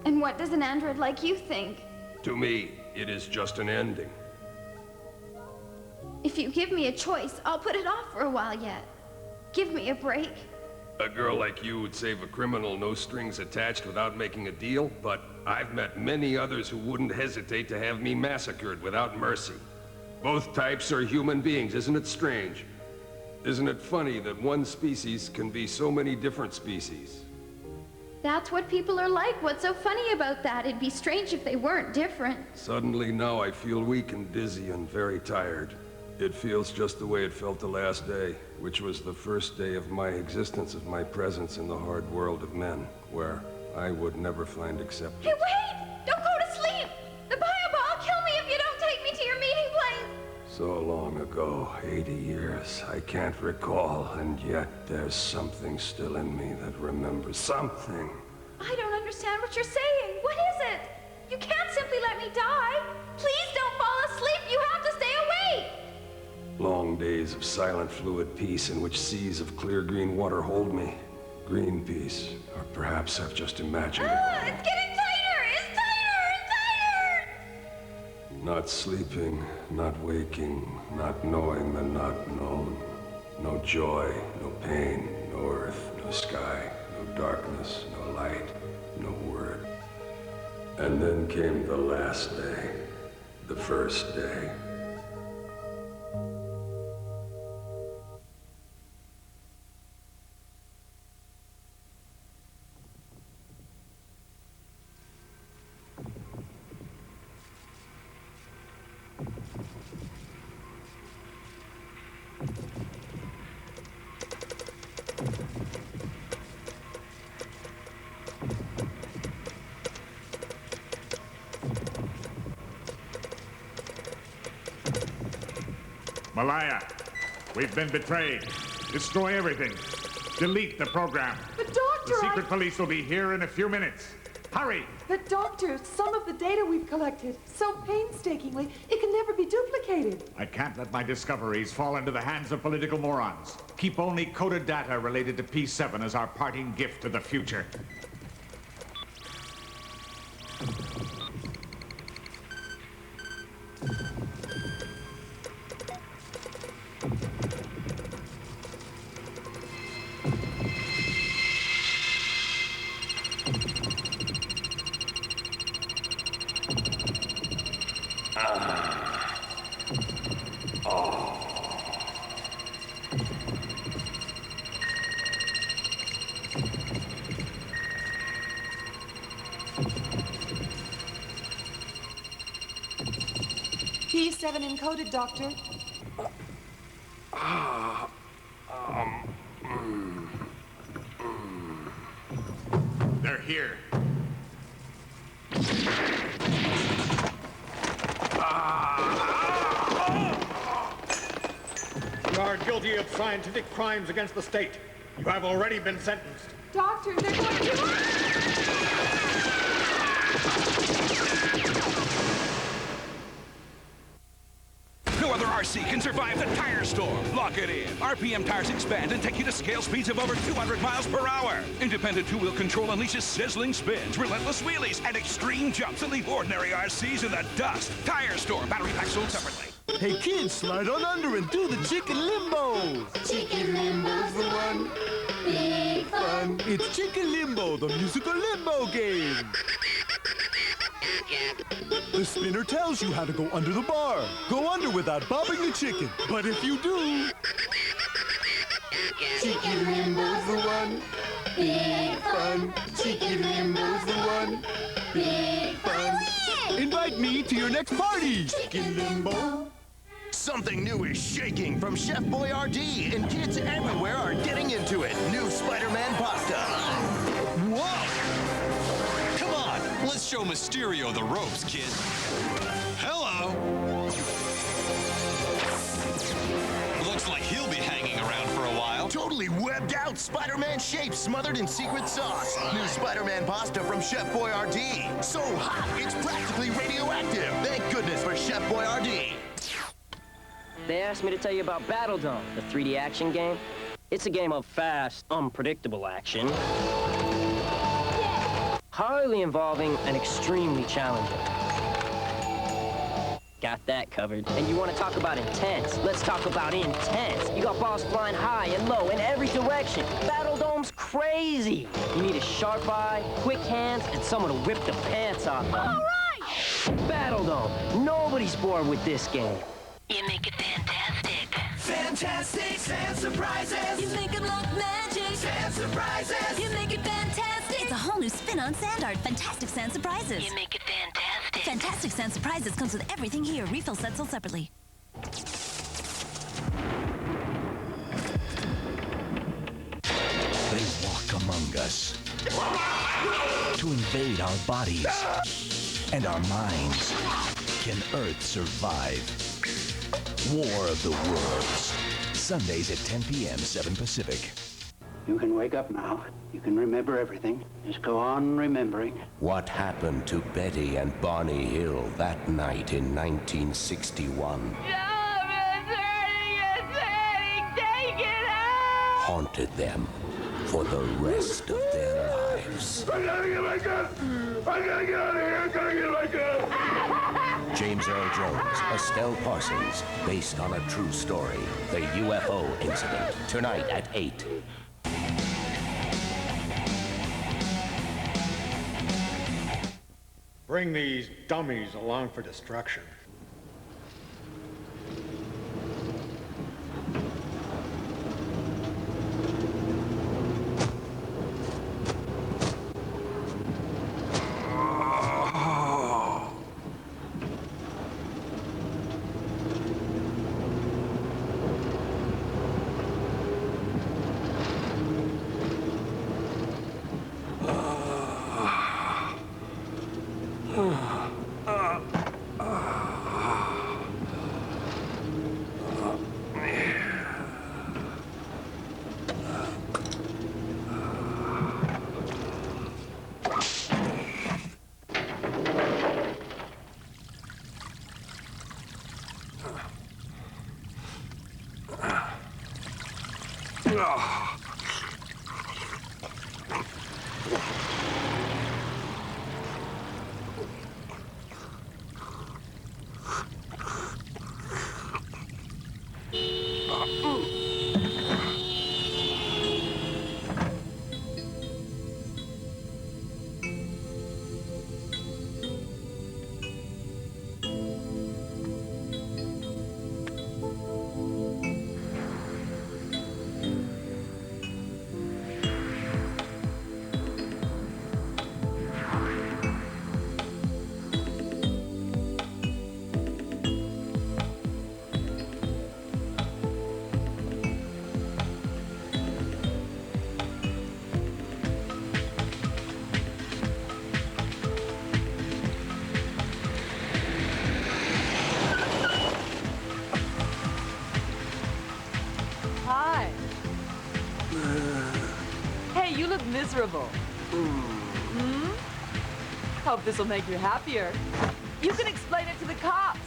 And what does an android like you think? To me, it is just an ending. If you give me a choice, I'll put it off for a while yet. Give me a break. A girl like you would save a criminal, no strings attached, without making a deal, but I've met many others who wouldn't hesitate to have me massacred without mercy. Both types are human beings, isn't it strange? Isn't it funny that one species can be so many different species? That's what people are like. What's so funny about that? It'd be strange if they weren't different. Suddenly now I feel weak and dizzy and very tired. It feels just the way it felt the last day, which was the first day of my existence, of my presence in the hard world of men, where I would never find acceptance. Hey, wait! Don't go to sleep! The bioball will kill me if you don't take me to your meeting place! So long ago, 80 years, I can't recall, and yet there's something still in me that remembers something. I don't understand what you're saying. What is it? You can't simply let me die. Please don't fall asleep. You have to stay awake. Long days of silent fluid peace in which seas of clear green water hold me. Green peace, or perhaps I've just imagined it. It's getting tighter! It's tighter and tighter! Not sleeping, not waking, not knowing the not known. No joy, no pain, no earth, no sky, no darkness, no light, no word. And then came the last day, the first day. Malaya, we've been betrayed. Destroy everything. Delete the program. But Doctor, The secret police will be here in a few minutes. Hurry! But Doctor, some of the data we've collected so painstakingly, it can never be duplicated. I can't let my discoveries fall into the hands of political morons. Keep only coded data related to P7 as our parting gift to the future. P7 encoded, Doctor. They're here. You are guilty of scientific crimes against the state. You have already been sentenced. Doctor, they're going to... No other RC can survive the tire storm. Lock it in. RPM tires expand and take you to scale speeds of over 200 miles per hour. Independent two-wheel control unleashes sizzling spins, relentless wheelies, and extreme jumps that leave ordinary RCs in the dust. Tire storm. Battery packs sold separately. Hey kids, slide on under and do the chicken limbo. Chicken Limbo's the one. Big fun. It's Chicken Limbo, the musical limbo game. The spinner tells you how to go under the bar. Go under without bobbing the chicken. But if you do... Chicken Limbo's the one. Big fun. Chicken Limbo's the one. Big fun. Invite me to your next party. Chicken Limbo. Something new is shaking from Chef Boyardee, and kids everywhere are getting into it. New Spider-Man pasta. Whoa! Come on, let's show Mysterio the ropes, kid. Hello! Looks like he'll be hanging around for a while. Totally webbed out Spider-Man shape smothered in secret sauce. New Spider-Man pasta from Chef Boyardee. So hot, it's practically radioactive. Thank goodness for Chef Boyardee. They asked me to tell you about Battle Dome, the 3D action game. It's a game of fast, unpredictable action. Highly involving and extremely challenging. Got that covered. And you want to talk about intense? Let's talk about intense. You got balls flying high and low in every direction. Battle Dome's crazy. You need a sharp eye, quick hands, and someone to whip the pants off. All right! Battle Dome. Nobody's bored with this game. You make it fantastic. Fantastic sand surprises. You make them look magic. Sand surprises. You make it fantastic. It's a whole new spin on sand art. Fantastic Sand Surprises. You make it fantastic. Fantastic Sand Surprises comes with everything here. Refill sets sold separately. They walk among us to invade our bodies and our minds. Can Earth survive? War of the Worlds. Sundays at 10 p.m., 7 Pacific. You can wake up now. You can remember everything. Just go on remembering. What happened to Betty and Barney Hill that night in 1961? Haunted them for the rest of their lives. I gotta get my gun! I gotta get out of here! I gotta get my gun! James Earl Jones, Estelle Parsons, based on a true story. The UFO Incident, tonight at 8. Bring these dummies along for destruction. Hey, you look miserable. Hope this will make you happier. You can explain it to the cops.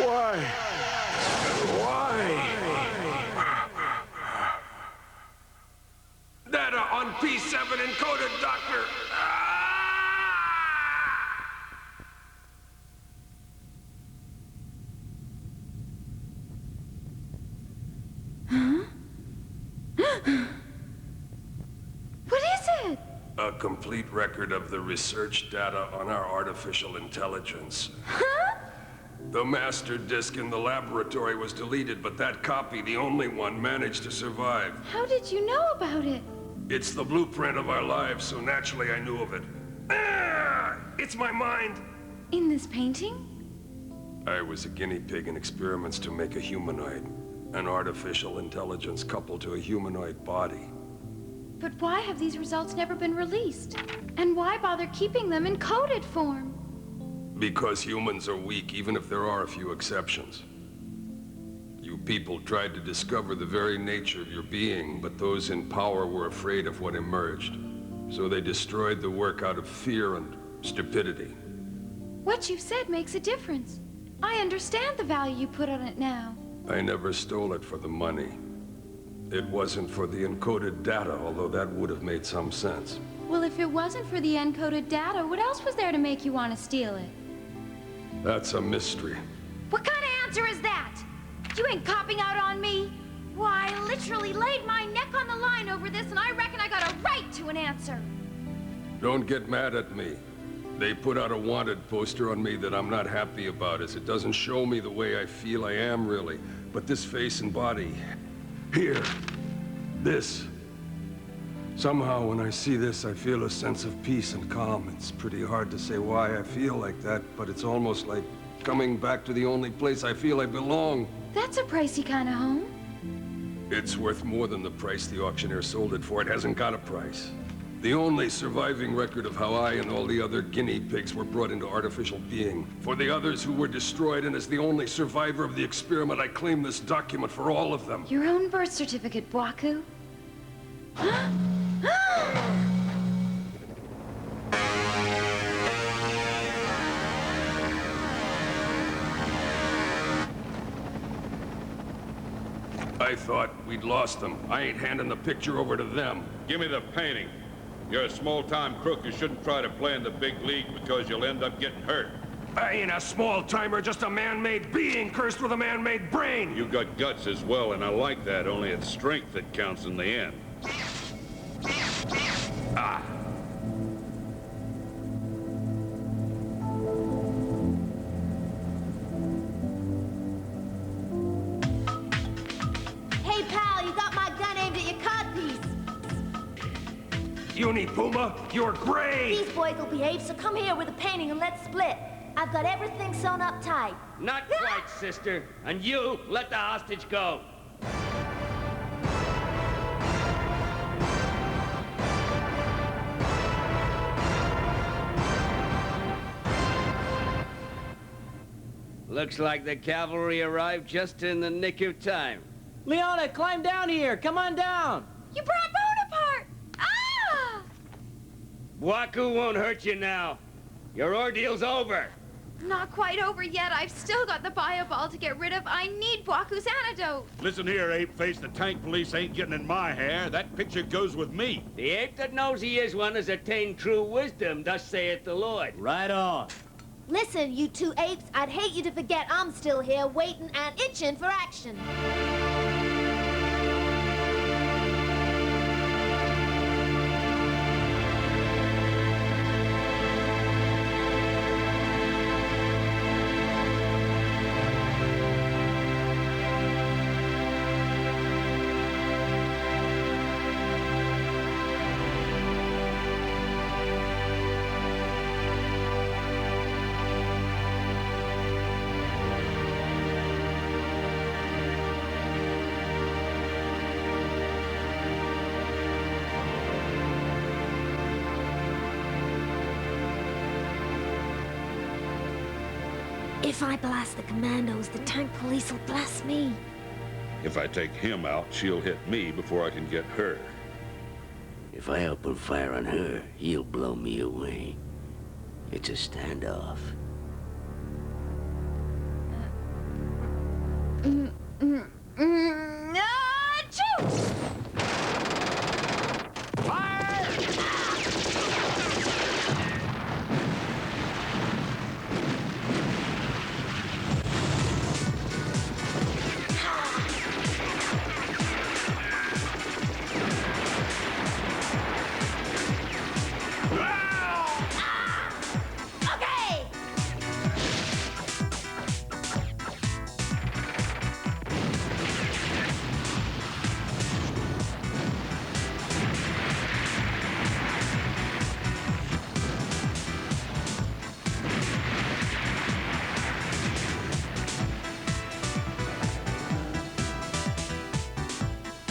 Why? Data on P7 encoded, Doctor! What is it? A complete record of the research data on our artificial intelligence. Huh? The master disk in the laboratory was deleted, but that copy, the only one, managed to survive. How did you know about it? It's the blueprint of our lives, so naturally I knew of it. It's my mind! In this painting? I was a guinea pig in experiments to make a humanoid. An artificial intelligence coupled to a humanoid body. But why have these results never been released? And why bother keeping them in coded form? Because humans are weak, even if there are a few exceptions. You people tried to discover the very nature of your being, but those in power were afraid of what emerged. So they destroyed the work out of fear and stupidity. What you've said makes a difference. I understand the value you put on it now. I never stole it for the money. It wasn't for the encoded data, although that would have made some sense. Well, if it wasn't for the encoded data, what else was there to make you want to steal it? That's a mystery. What kind of answer is that? You ain't copping out on me? Why, I literally laid my neck on the line over this, and I reckon I got a right to an answer. Don't get mad at me. They put out a wanted poster on me that I'm not happy about, as it doesn't show me the way I feel I am, really. But this face and body, here, this. Somehow, when I see this, I feel a sense of peace and calm. It's pretty hard to say why I feel like that, but it's almost like coming back to the only place I feel I belong. That's a pricey kind of home. It's worth more than the price the auctioneer sold it for. It hasn't got a price. The only surviving record of how I and all the other guinea pigs were brought into artificial being. For the others who were destroyed, and as the only survivor of the experiment, I claim this document for all of them. Your own birth certificate, Bwaku. I thought we'd lost them. I ain't handing the picture over to them. Give me the painting. You're a small-time crook. You shouldn't try to play in the big league because you'll end up getting hurt. I ain't a small-timer, just a man-made being cursed with a man-made brain. You got guts as well, and I like that. Only it's strength that counts in the end. Ah. Hey, pal, you got my gun aimed at your codpiece. Puma, you're great! These boys will behave, so come here with a painting and let's split. I've got everything sewn up tight. Not quite, sister. And you, let the hostage go. Looks like the cavalry arrived just in the nick of time. Leona, climb down here. Come on down. You brought Bonaparte! Ah! Bwaku won't hurt you now. Your ordeal's over. Not quite over yet. I've still got the bio-ball to get rid of. I need Bwaku's antidote. Listen here, ape-face. The tank police ain't getting in my hair. That picture goes with me. The ape that knows he is one has attained true wisdom, thus saith the Lord. Right on. Listen, you two apes, I'd hate you to forget I'm still here waiting and itching for action. If I blast the commandos, the tank police will blast me. If I take him out, she'll hit me before I can get her. If I open fire on her, he'll blow me away. It's a standoff.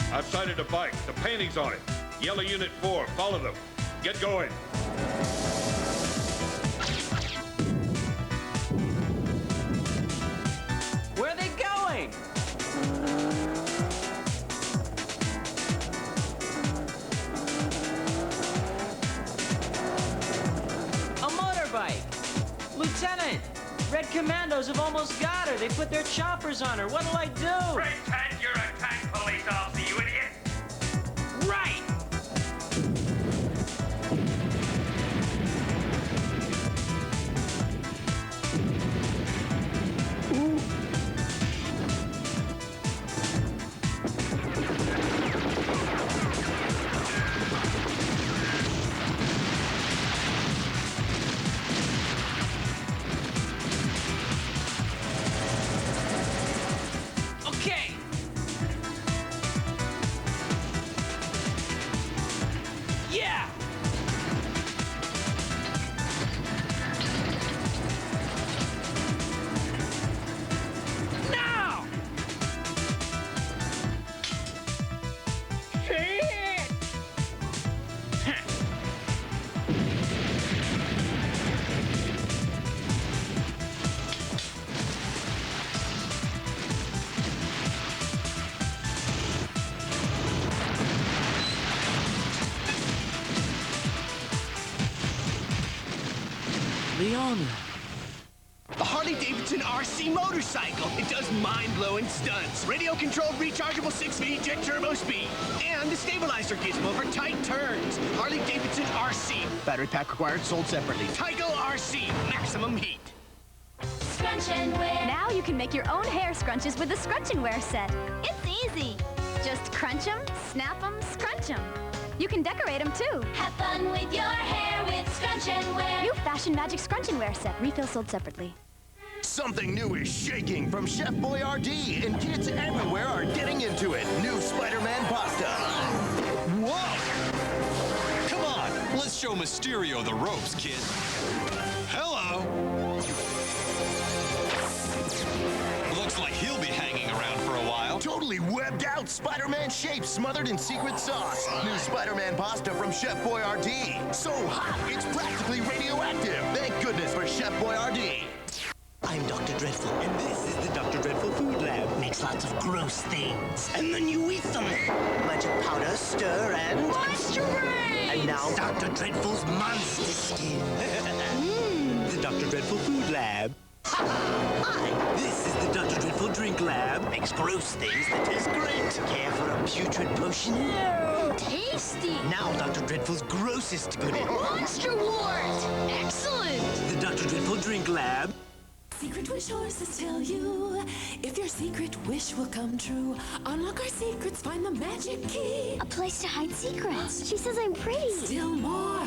I've sighted a bike. The painting's on it. Yellow Unit 4, follow them. Get going. Where are they going? A motorbike! Lieutenant! Red Commandos have almost got her. They put their choppers on her. What'll I do? Pretend you're a tank police officer, you idiot! Right! Okay! Yeah! Now! Shit! Leona. The Harley-Davidson RC motorcycle. It does mind-blowing stunts. Radio-controlled rechargeable 6-speed jet turbo speed. And the stabilizer gizmo for tight turns. Harley-Davidson RC. Battery pack required, sold separately. Tyco RC. Maximum heat. Scrunch and wear. Now you can make your own hair scrunches with the Scrunch and Wear set. It's easy. Just crunch them, snap them, scrunch them. You can decorate them too. Have fun with your hair with Scrunch and wear. New Fashion Magic Scrunch and Wear set. Refill sold separately. Something new is shaking from Chef Boyardee, and kids everywhere are getting into it. New Spider-Man pasta. Whoa! Come on, let's show Mysterio the ropes, kid. Hello. Looks like he'll be hanging around for a while. Totally webbed out Spider-Man shape smothered in secret sauce. New Spider-Man pasta from Chef Boyardee. So hot, it's practically radioactive. Thank goodness for Chef Boyardee. I'm Dr. Dreadful, and this is the Dr. Dreadful Food Lab. Makes lots of gross things, and then you eat them. Magic powder, stir, and... Moisture-ray! And now, Dr. Dreadful's monster skin. The Dr. Dreadful Food Lab. Hi, this is the Dr. Dreadful Drink Lab. Makes gross things that taste great. Care for a putrid potion? No, tasty. Now Dr. Dreadful's grossest goodie. Monster Wars. Excellent. The Dr. Dreadful Drink Lab. Secret wish horses tell you if your secret wish will come true. Unlock our secrets, find the magic key. A place to hide secrets. She says I'm pretty. Still more.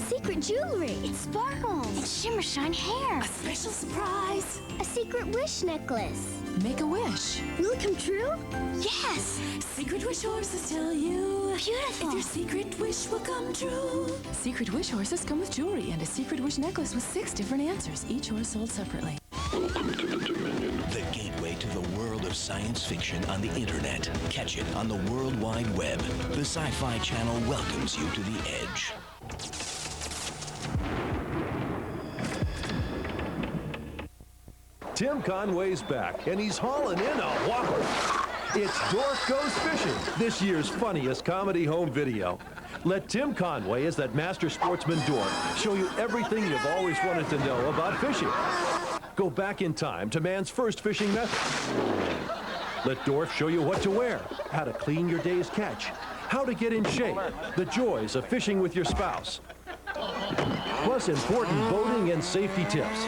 Secret jewelry. It sparkles. And shimmer shine hair. A special surprise. A secret wish necklace. Make a wish. Will it come true? Yes. Secret wish horses tell you Beautiful. if your secret wish will come true. Secret wish horses come with jewelry and a secret wish necklace with 6 different answers, each horse sold separately. Welcome to the Dominion. The gateway to the world of science fiction on the internet. Catch it on the World Wide Web. The SciFi Channel welcomes you to the edge. Tim Conway's back, and he's hauling in a whopper. It's Dorf Goes Fishing, this year's funniest comedy home video. Let Tim Conway, as that master sportsman Dorf, show you everything you've always wanted to know about fishing. Go back in time to man's first fishing method. Let Dorf show you what to wear, how to clean your day's catch, how to get in shape, the joys of fishing with your spouse. Plus important boating and safety tips.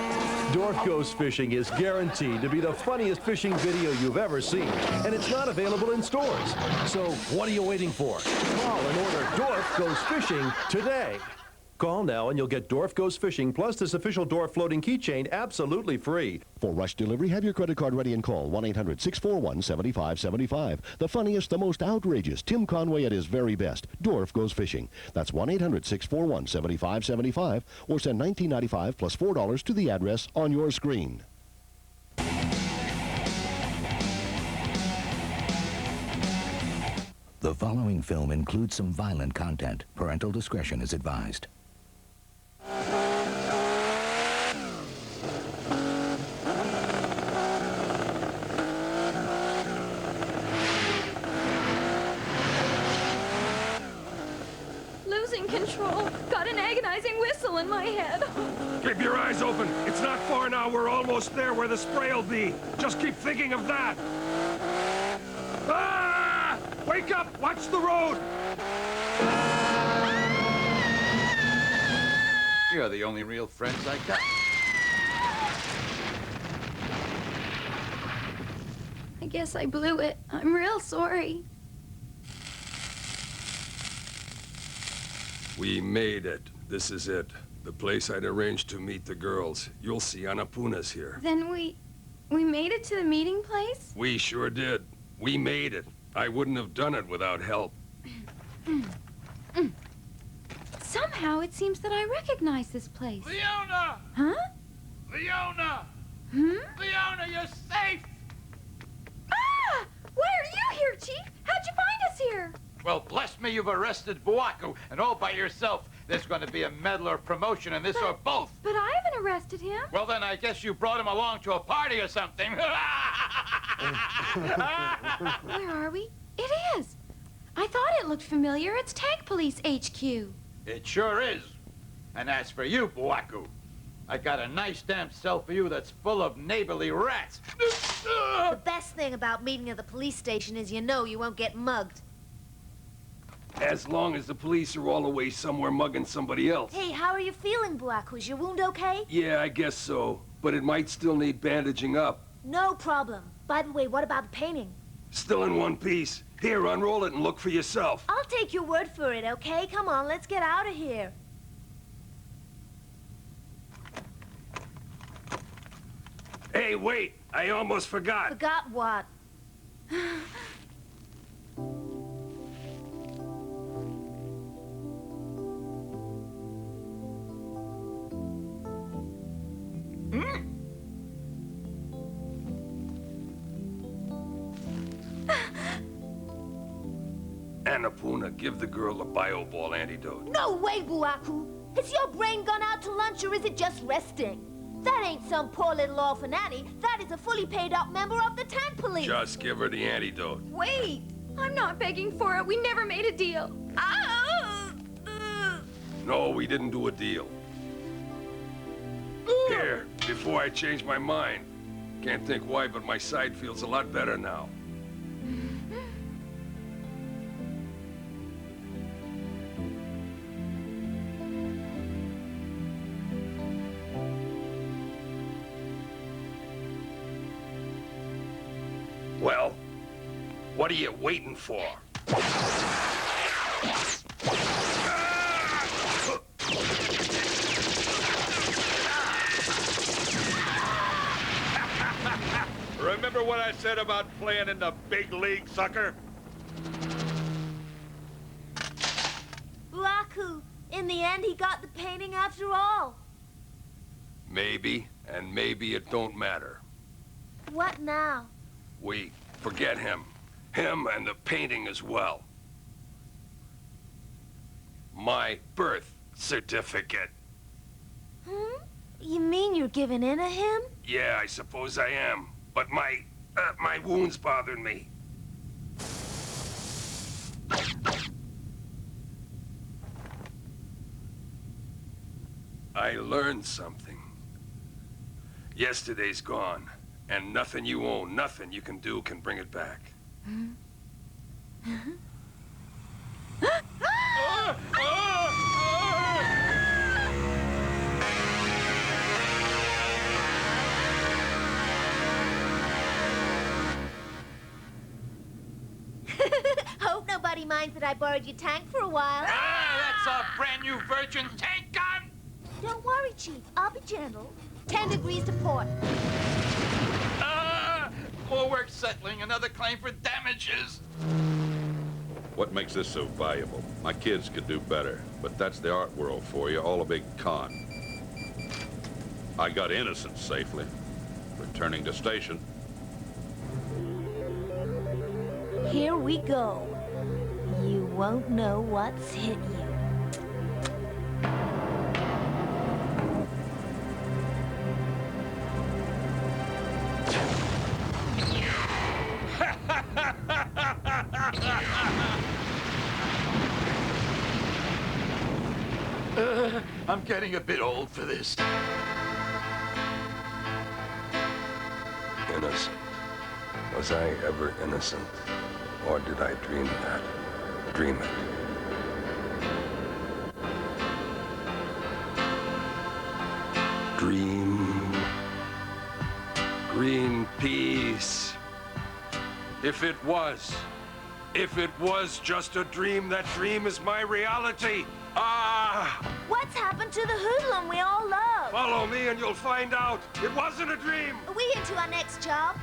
Dorf Goes Fishing is guaranteed to be the funniest fishing video you've ever seen, and it's not available in stores. So what are you waiting for? Call and order Dorf Goes Fishing today. Call now and you'll get Dorf Goes Fishing plus this official Dorf floating keychain absolutely free. For rush delivery, have your credit card ready and call 1-800-641-7575. The funniest, the most outrageous, Tim Conway at his very best. Dorf Goes Fishing. That's 1-800-641-7575 or send $19.95 plus $4 to the address on your screen. The following film includes some violent content. Parental discretion is advised. Losing control. Got an agonizing whistle in my head. Keep your eyes open. It's not far now. We're almost there where the spray will be. Just keep thinking of that. Ah! Wake up! Watch the road! You're the only real friends I got. I guess I blew it. I'm real sorry. We made it. This is it. The place I'd arranged to meet the girls. You'll see Annapuna's here. Then we made it to the meeting place? We sure did. We made it. I wouldn't have done it without help. Somehow it seems that I recognize this place. Leona! Huh? Leona! Leona, you're safe! Ah! Why are you here, Chief? How'd you find us here? Well, bless me, you've arrested Buaku, and all by yourself. There's going to be a medal or promotion in this or both. But I haven't arrested him. Well, then I guess you brought him along to a party or something. Where are we? It is. I thought it looked familiar. It's Tank Police HQ. It sure is. And as for you, Buaku, I got a nice damn cell for you that's full of neighborly rats. The best thing about meeting at the police station is you know you won't get mugged. As long as the police are all away somewhere mugging somebody else. Hey, how are you feeling, Buaku? Is your wound okay? Yeah, I guess so. But it might still need bandaging up. No problem. By the way, what about the painting? Still in one piece. Here, unroll it and look for yourself. I'll take your word for it, okay? Come on, let's get out of here. Hey, wait! I almost forgot. Forgot what? Annapurna, give the girl a bio-ball antidote. No way, Buaku! Has your brain gone out to lunch or is it just resting? That ain't some poor little orphan Annie. That is a fully paid up member of the Tank Police. Just give her the antidote. Wait! I'm not begging for it. We never made a deal. No, we didn't do a deal. Here, before I change my mind. Can't think why, but my side feels a lot better now. Well, what are you waiting for? Remember what I said about playing in the big league, sucker? Buaku, in the end, he got the painting after all. Maybe, and maybe it don't matter. What now? We forget him. Him and the painting as well. My birth certificate. You mean you're giving in to him? Yeah, I suppose I am. But my wounds bothered me. I learned something. Yesterday's gone, and nothing you own, nothing you can do can bring it back. Hope nobody minds that I borrowed your tank for a while. That's a brand new Virgin tank gun! Don't worry, Chief. I'll be gentle. 10 degrees to port. More work settling another claim for damages. What makes this so valuable? My kids could do better, but that's the art world for you, all a big con. I got innocence safely. Returning to station. Here we go. You won't know what's hit you. I'm getting a bit old for this. Innocent. Was I ever innocent? Or did I dream that? Dream it. Dream. Green peace. If it was just a dream, that dream is my reality. Ah! What's happened to the hoodlum we all love? Follow me and you'll find out. It wasn't a dream. Are we into our next job?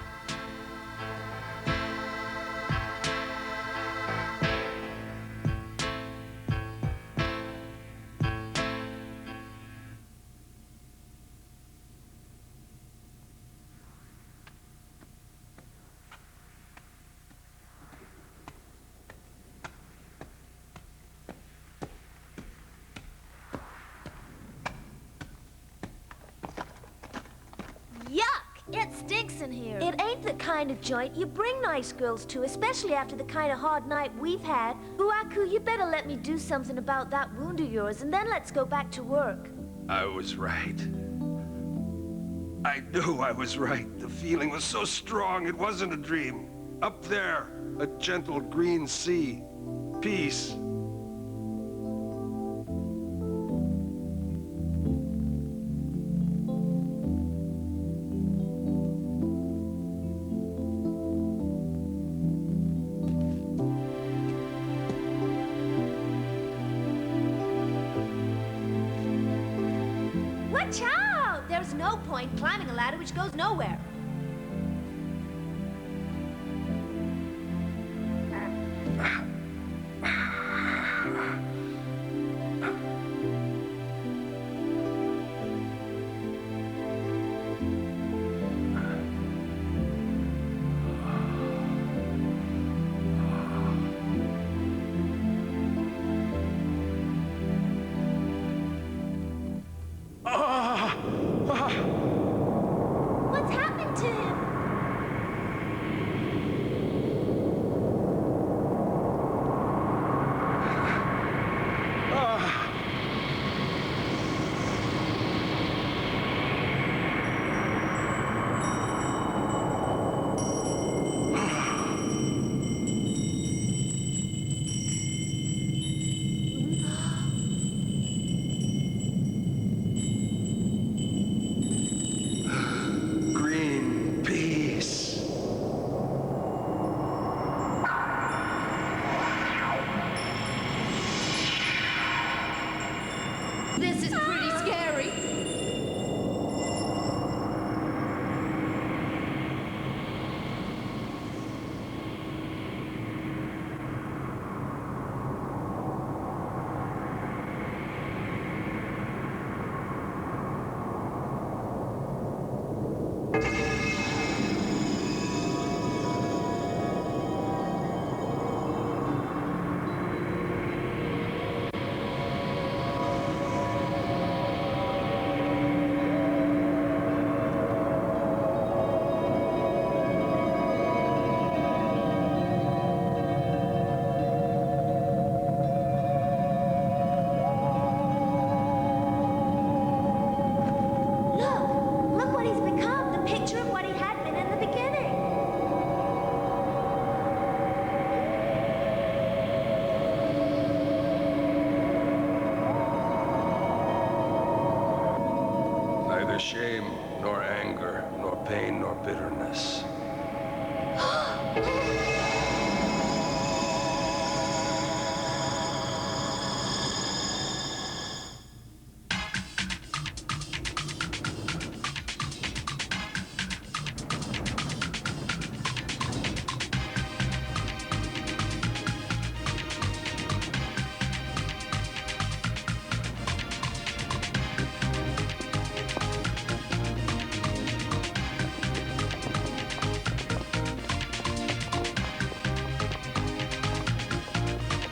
It stinks in here. It ain't the kind of joint you bring nice girls to, especially after the kind of hard night we've had. Buaku, you better let me do something about that wound of yours, and then let's go back to work. I was right. I knew I was right. The feeling was so strong, it wasn't a dream. Up there, a gentle green sea. Peace. Watch out! There's no point climbing a ladder which goes nowhere. What's happening? nor anger, nor pain, nor bitterness.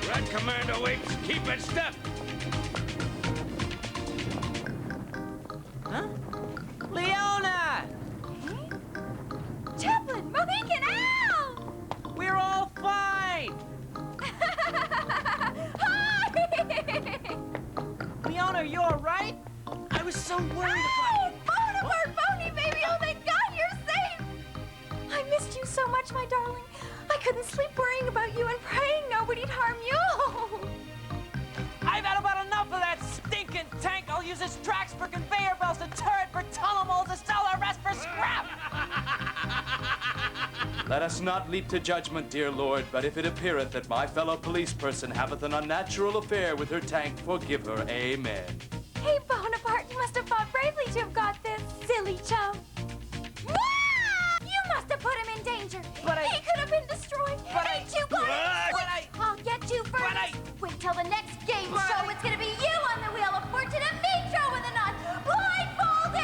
Red Commando apes, keep it step! Huh? Leona! Chaplain, Monique, and Al! We're all fine! Hi! Leona, you all right? I was so worried about you. Phone alert, Phony baby! Oh, thank God you're safe! I missed you so much, my darling. I couldn't sleep worrying about you and praying nobody'd harm you. I've had about enough of that stinking tank. I'll use its tracks for conveyor belts, a turret for tunnel moles, to sell the rest for scrap. Let us not leap to judgment, dear Lord, but if it appeareth that my fellow police person haveth an unnatural affair with her tank, forgive her. Amen. Hey, Bonaparte, you must have fought bravely to have got this, silly chum. You must have put him in danger. But he could have been destroyed. Ain't you got it? I'll get you first. Wait till the next game show. It's gonna be you on the wheel of fortune and me throwing the knot. Blindfolded!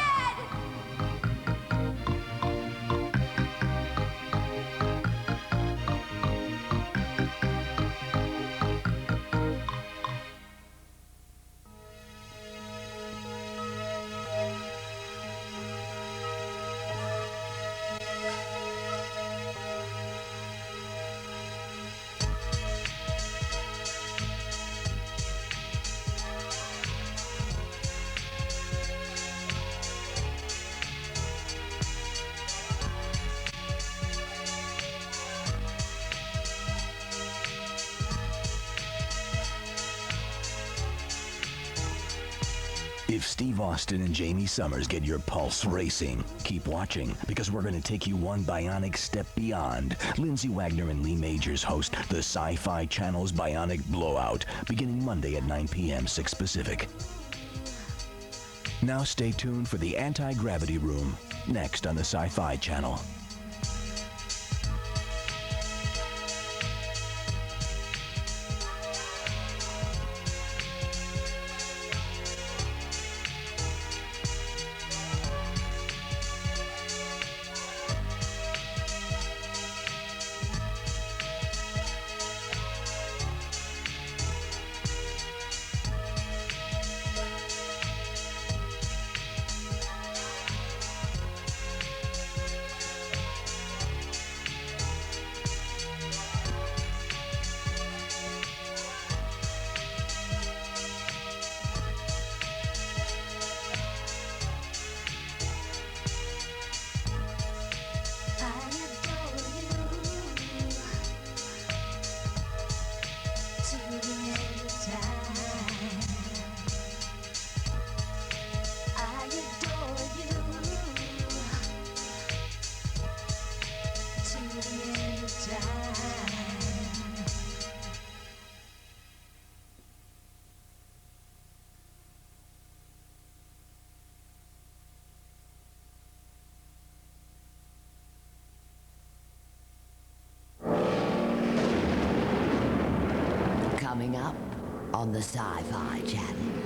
If Steve Austin and Jamie Summers get your pulse racing, keep watching, because we're going to take you one bionic step beyond. Lindsay Wagner and Lee Majors host the SciFi Channel's Bionic Blowout, beginning Monday at 9 p.m. 6 Pacific. Now stay tuned for the Anti-Gravity Room, next on the SciFi Channel. Coming up on the SciFi Channel.